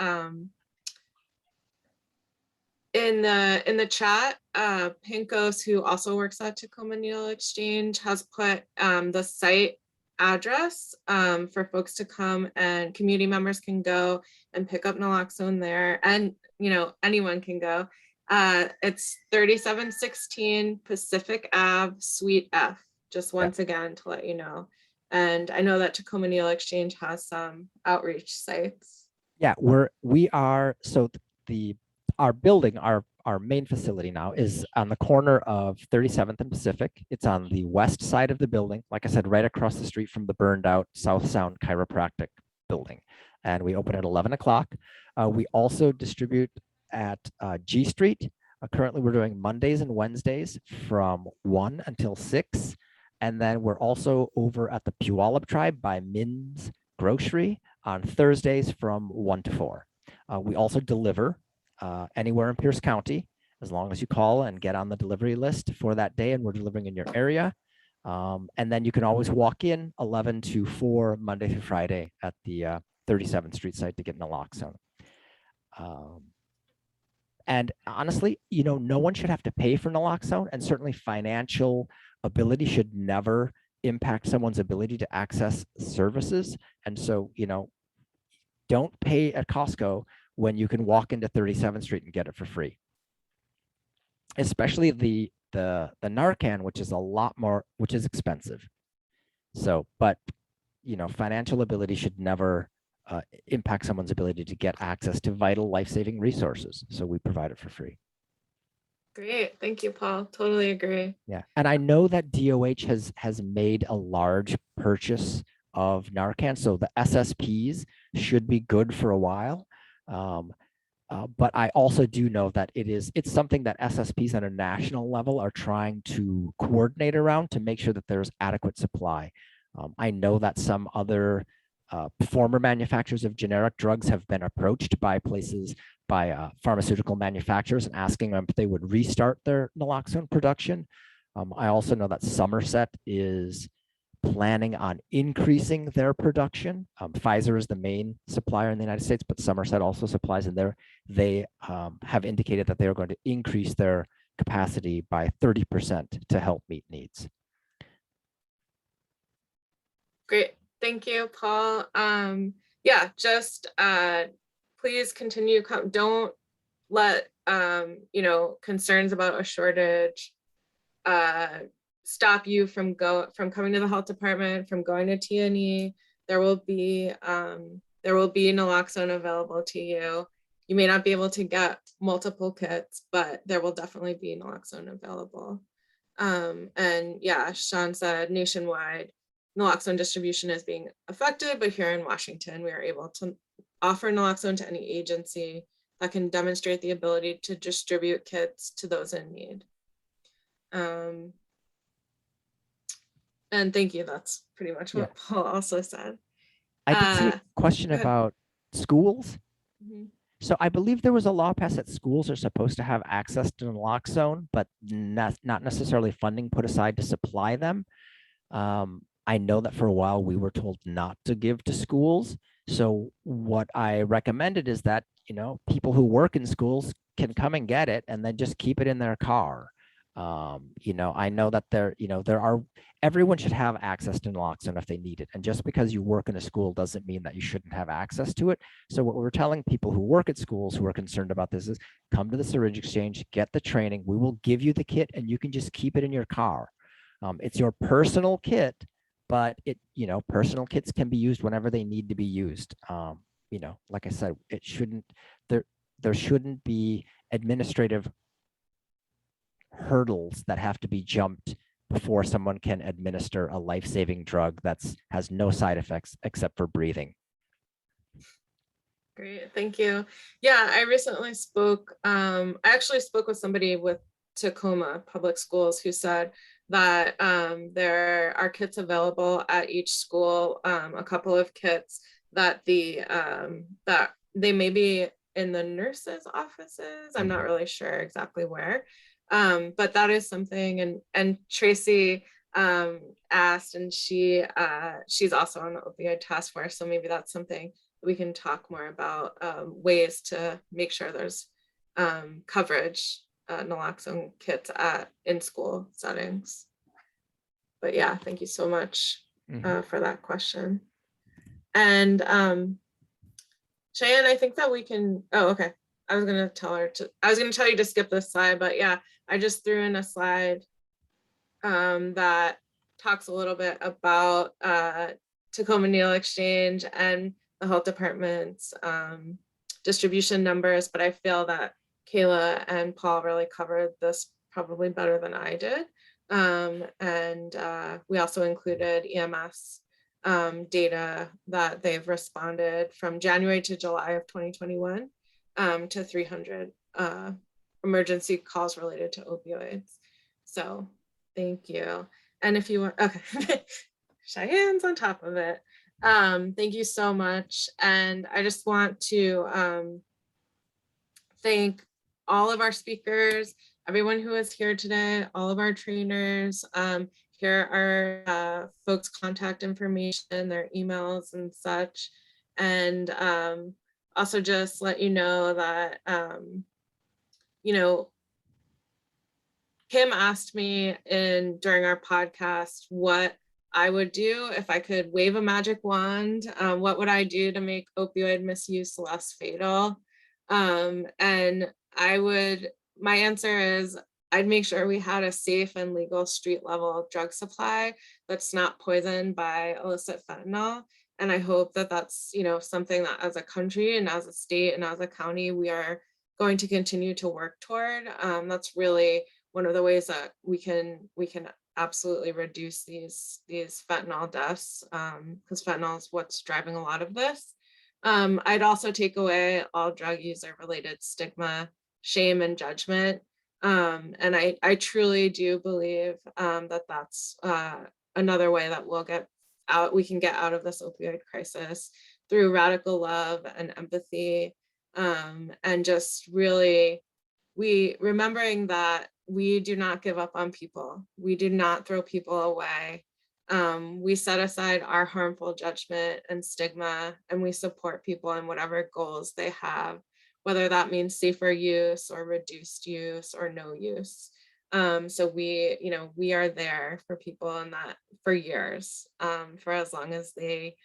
in the chat, Pinkos, who also works at Tacoma Needle Exchange, has put the site address for folks to come, and community members can go and pick up naloxone there, and, you know, anyone can go. It's 3716 Pacific Ave, Suite F, just once again to let you know. And I know that Tacoma Needle Exchange has some outreach sites. Yeah, our building, our main facility now is on the corner of 37th and Pacific. It's on the west side of the building, like I said, right across the street from the burned out South Sound Chiropractic building. And we open at 11 o'clock. We also distribute at G Street. Currently, we're doing Mondays and Wednesdays from 1 until 6. And then we're also over at the Puyallup Tribe by Min's Grocery on Thursdays from 1 to 4. We also deliver anywhere in Pierce County, as long as you call and get on the delivery list for that day, and we're delivering in your area. And then you can always walk in 11 to 4 Monday through Friday at the 37th Street site to get naloxone. And honestly, you know, no one should have to pay for naloxone, and certainly financial ability should never impact someone's ability to access services. And so, you know, don't pay at Costco when you can walk into 37th Street and get it for free. Especially the Narcan, which is a lot more, which is expensive. So, but, you know, financial ability should never impact someone's ability to get access to vital life-saving resources. So we provide it for free. Great, thank you, Paul. Totally agree. Yeah, and I know that DOH has made a large purchase of Narcan, so the SSPs should be good for a while. But I also do know that it's something that SSPs on a national level are trying to coordinate around to make sure that there's adequate supply. I know that some other former manufacturers of generic drugs have been approached by pharmaceutical manufacturers and asking them if they would restart their naloxone production. I also know that Somerset is planning on increasing their production. Pfizer is the main supplier in the United States, but Somerset also supplies, and they have indicated that they are going to increase their capacity by 30% to help meet needs. Great, thank you, Paul. Yeah, just please continue. Don't let you know, concerns about a shortage stop you from coming to the health department, from going to T&E. There will be naloxone available to you. You may not be able to get multiple kits, but there will definitely be naloxone available. And yeah, Sean said nationwide naloxone distribution is being affected, but here in Washington, we are able to offer naloxone to any agency that can demonstrate the ability to distribute kits to those in need. And thank you. That's pretty much what Paul also said. I did see a question go ahead. about schools. Mhm. So I believe there was a law passed that schools are supposed to have access to naloxone, but not necessarily funding put aside to supply them. I know that for a while we were told not to give to schools. So what I recommended is that, you know, people who work in schools can come and get it and then just keep it in their car. You know, I know that everyone should have access to naloxone if they need it. And just because you work in a school doesn't mean that you shouldn't have access to it. So what we're telling people who work at schools who are concerned about this is come to the syringe exchange, get the training. We will give you the kit and you can just keep it in your car. It's your personal kit, but personal kits can be used whenever they need to be used. You know, like I said, there shouldn't be administrative hurdles that have to be jumped before someone can administer a life-saving drug has no side effects except for breathing. Great, thank you. Yeah, I recently I actually spoke with somebody with Tacoma Public Schools who said that there are kits available at each school, a couple of kits that that they may be in the nurses' offices. I'm not really sure exactly where. But that is something, and Tracy asked, and she's also on the opioid task force, so maybe that's something we can talk more about, ways to make sure there's coverage, naloxone kits in school settings. But yeah, thank you so much for that question. And Cheyenne, I think that we can, oh, okay. I was gonna tell you to skip this slide, but yeah, I just threw in a slide that talks a little bit about Tacoma Needle Exchange and the health department's distribution numbers, but I feel that Kayla and Paul really covered this probably better than I did. And we also included EMS data that they've responded from January to July of 2021 to 300 emergency calls related to opioids. So thank you. And if you want, okay, Cheyenne's on top of it. Thank you so much. And I just want to thank all of our speakers, everyone who is here today, all of our trainers. Here are folks' contact information, their emails and such. And also just let you know that, Kim asked me during our podcast what I would do if I could wave a magic wand. What would I do to make opioid misuse less fatal? And my answer is I'd make sure we had a safe and legal street level drug supply that's not poisoned by illicit fentanyl. And I hope that that's, something that as a country and as a state and as a county, we are going to continue to work toward. That's really one of the ways that we can absolutely reduce these fentanyl deaths, because fentanyl is what's driving a lot of this. I'd also take away all drug user related stigma, shame, and judgment. And I truly do believe that that's another way that we can get out of this opioid crisis through radical love and empathy, and just really remembering that we do not give up on people. We do not throw people away. We set aside our harmful judgment and stigma, and we support people in whatever goals they have, whether that means safer use or reduced use or no use. So we are there for people in that for years, for as long as they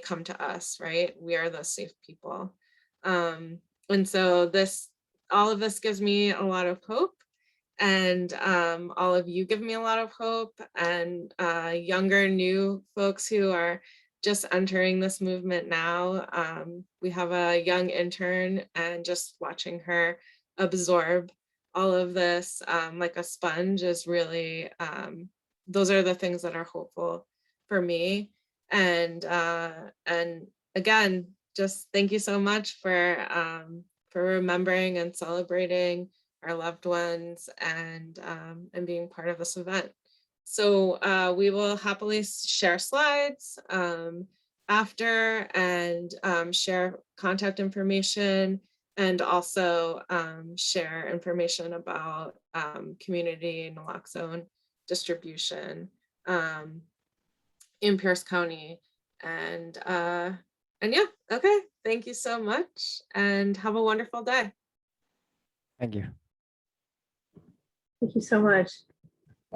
come to us, right? We are those safe people. And so all of this gives me a lot of hope, and all of you give me a lot of hope, and younger new folks who are just entering this movement now. We have a young intern, and just watching her absorb all of this like a sponge is really, those are the things that are hopeful for me. And again, just thank you so much for remembering and celebrating our loved ones, and being part of this event. So we will happily share slides after and share contact information, and also share information about community naloxone distribution in Pierce County. And yeah, okay. Thank you so much and have a wonderful day. Thank you. Thank you so much.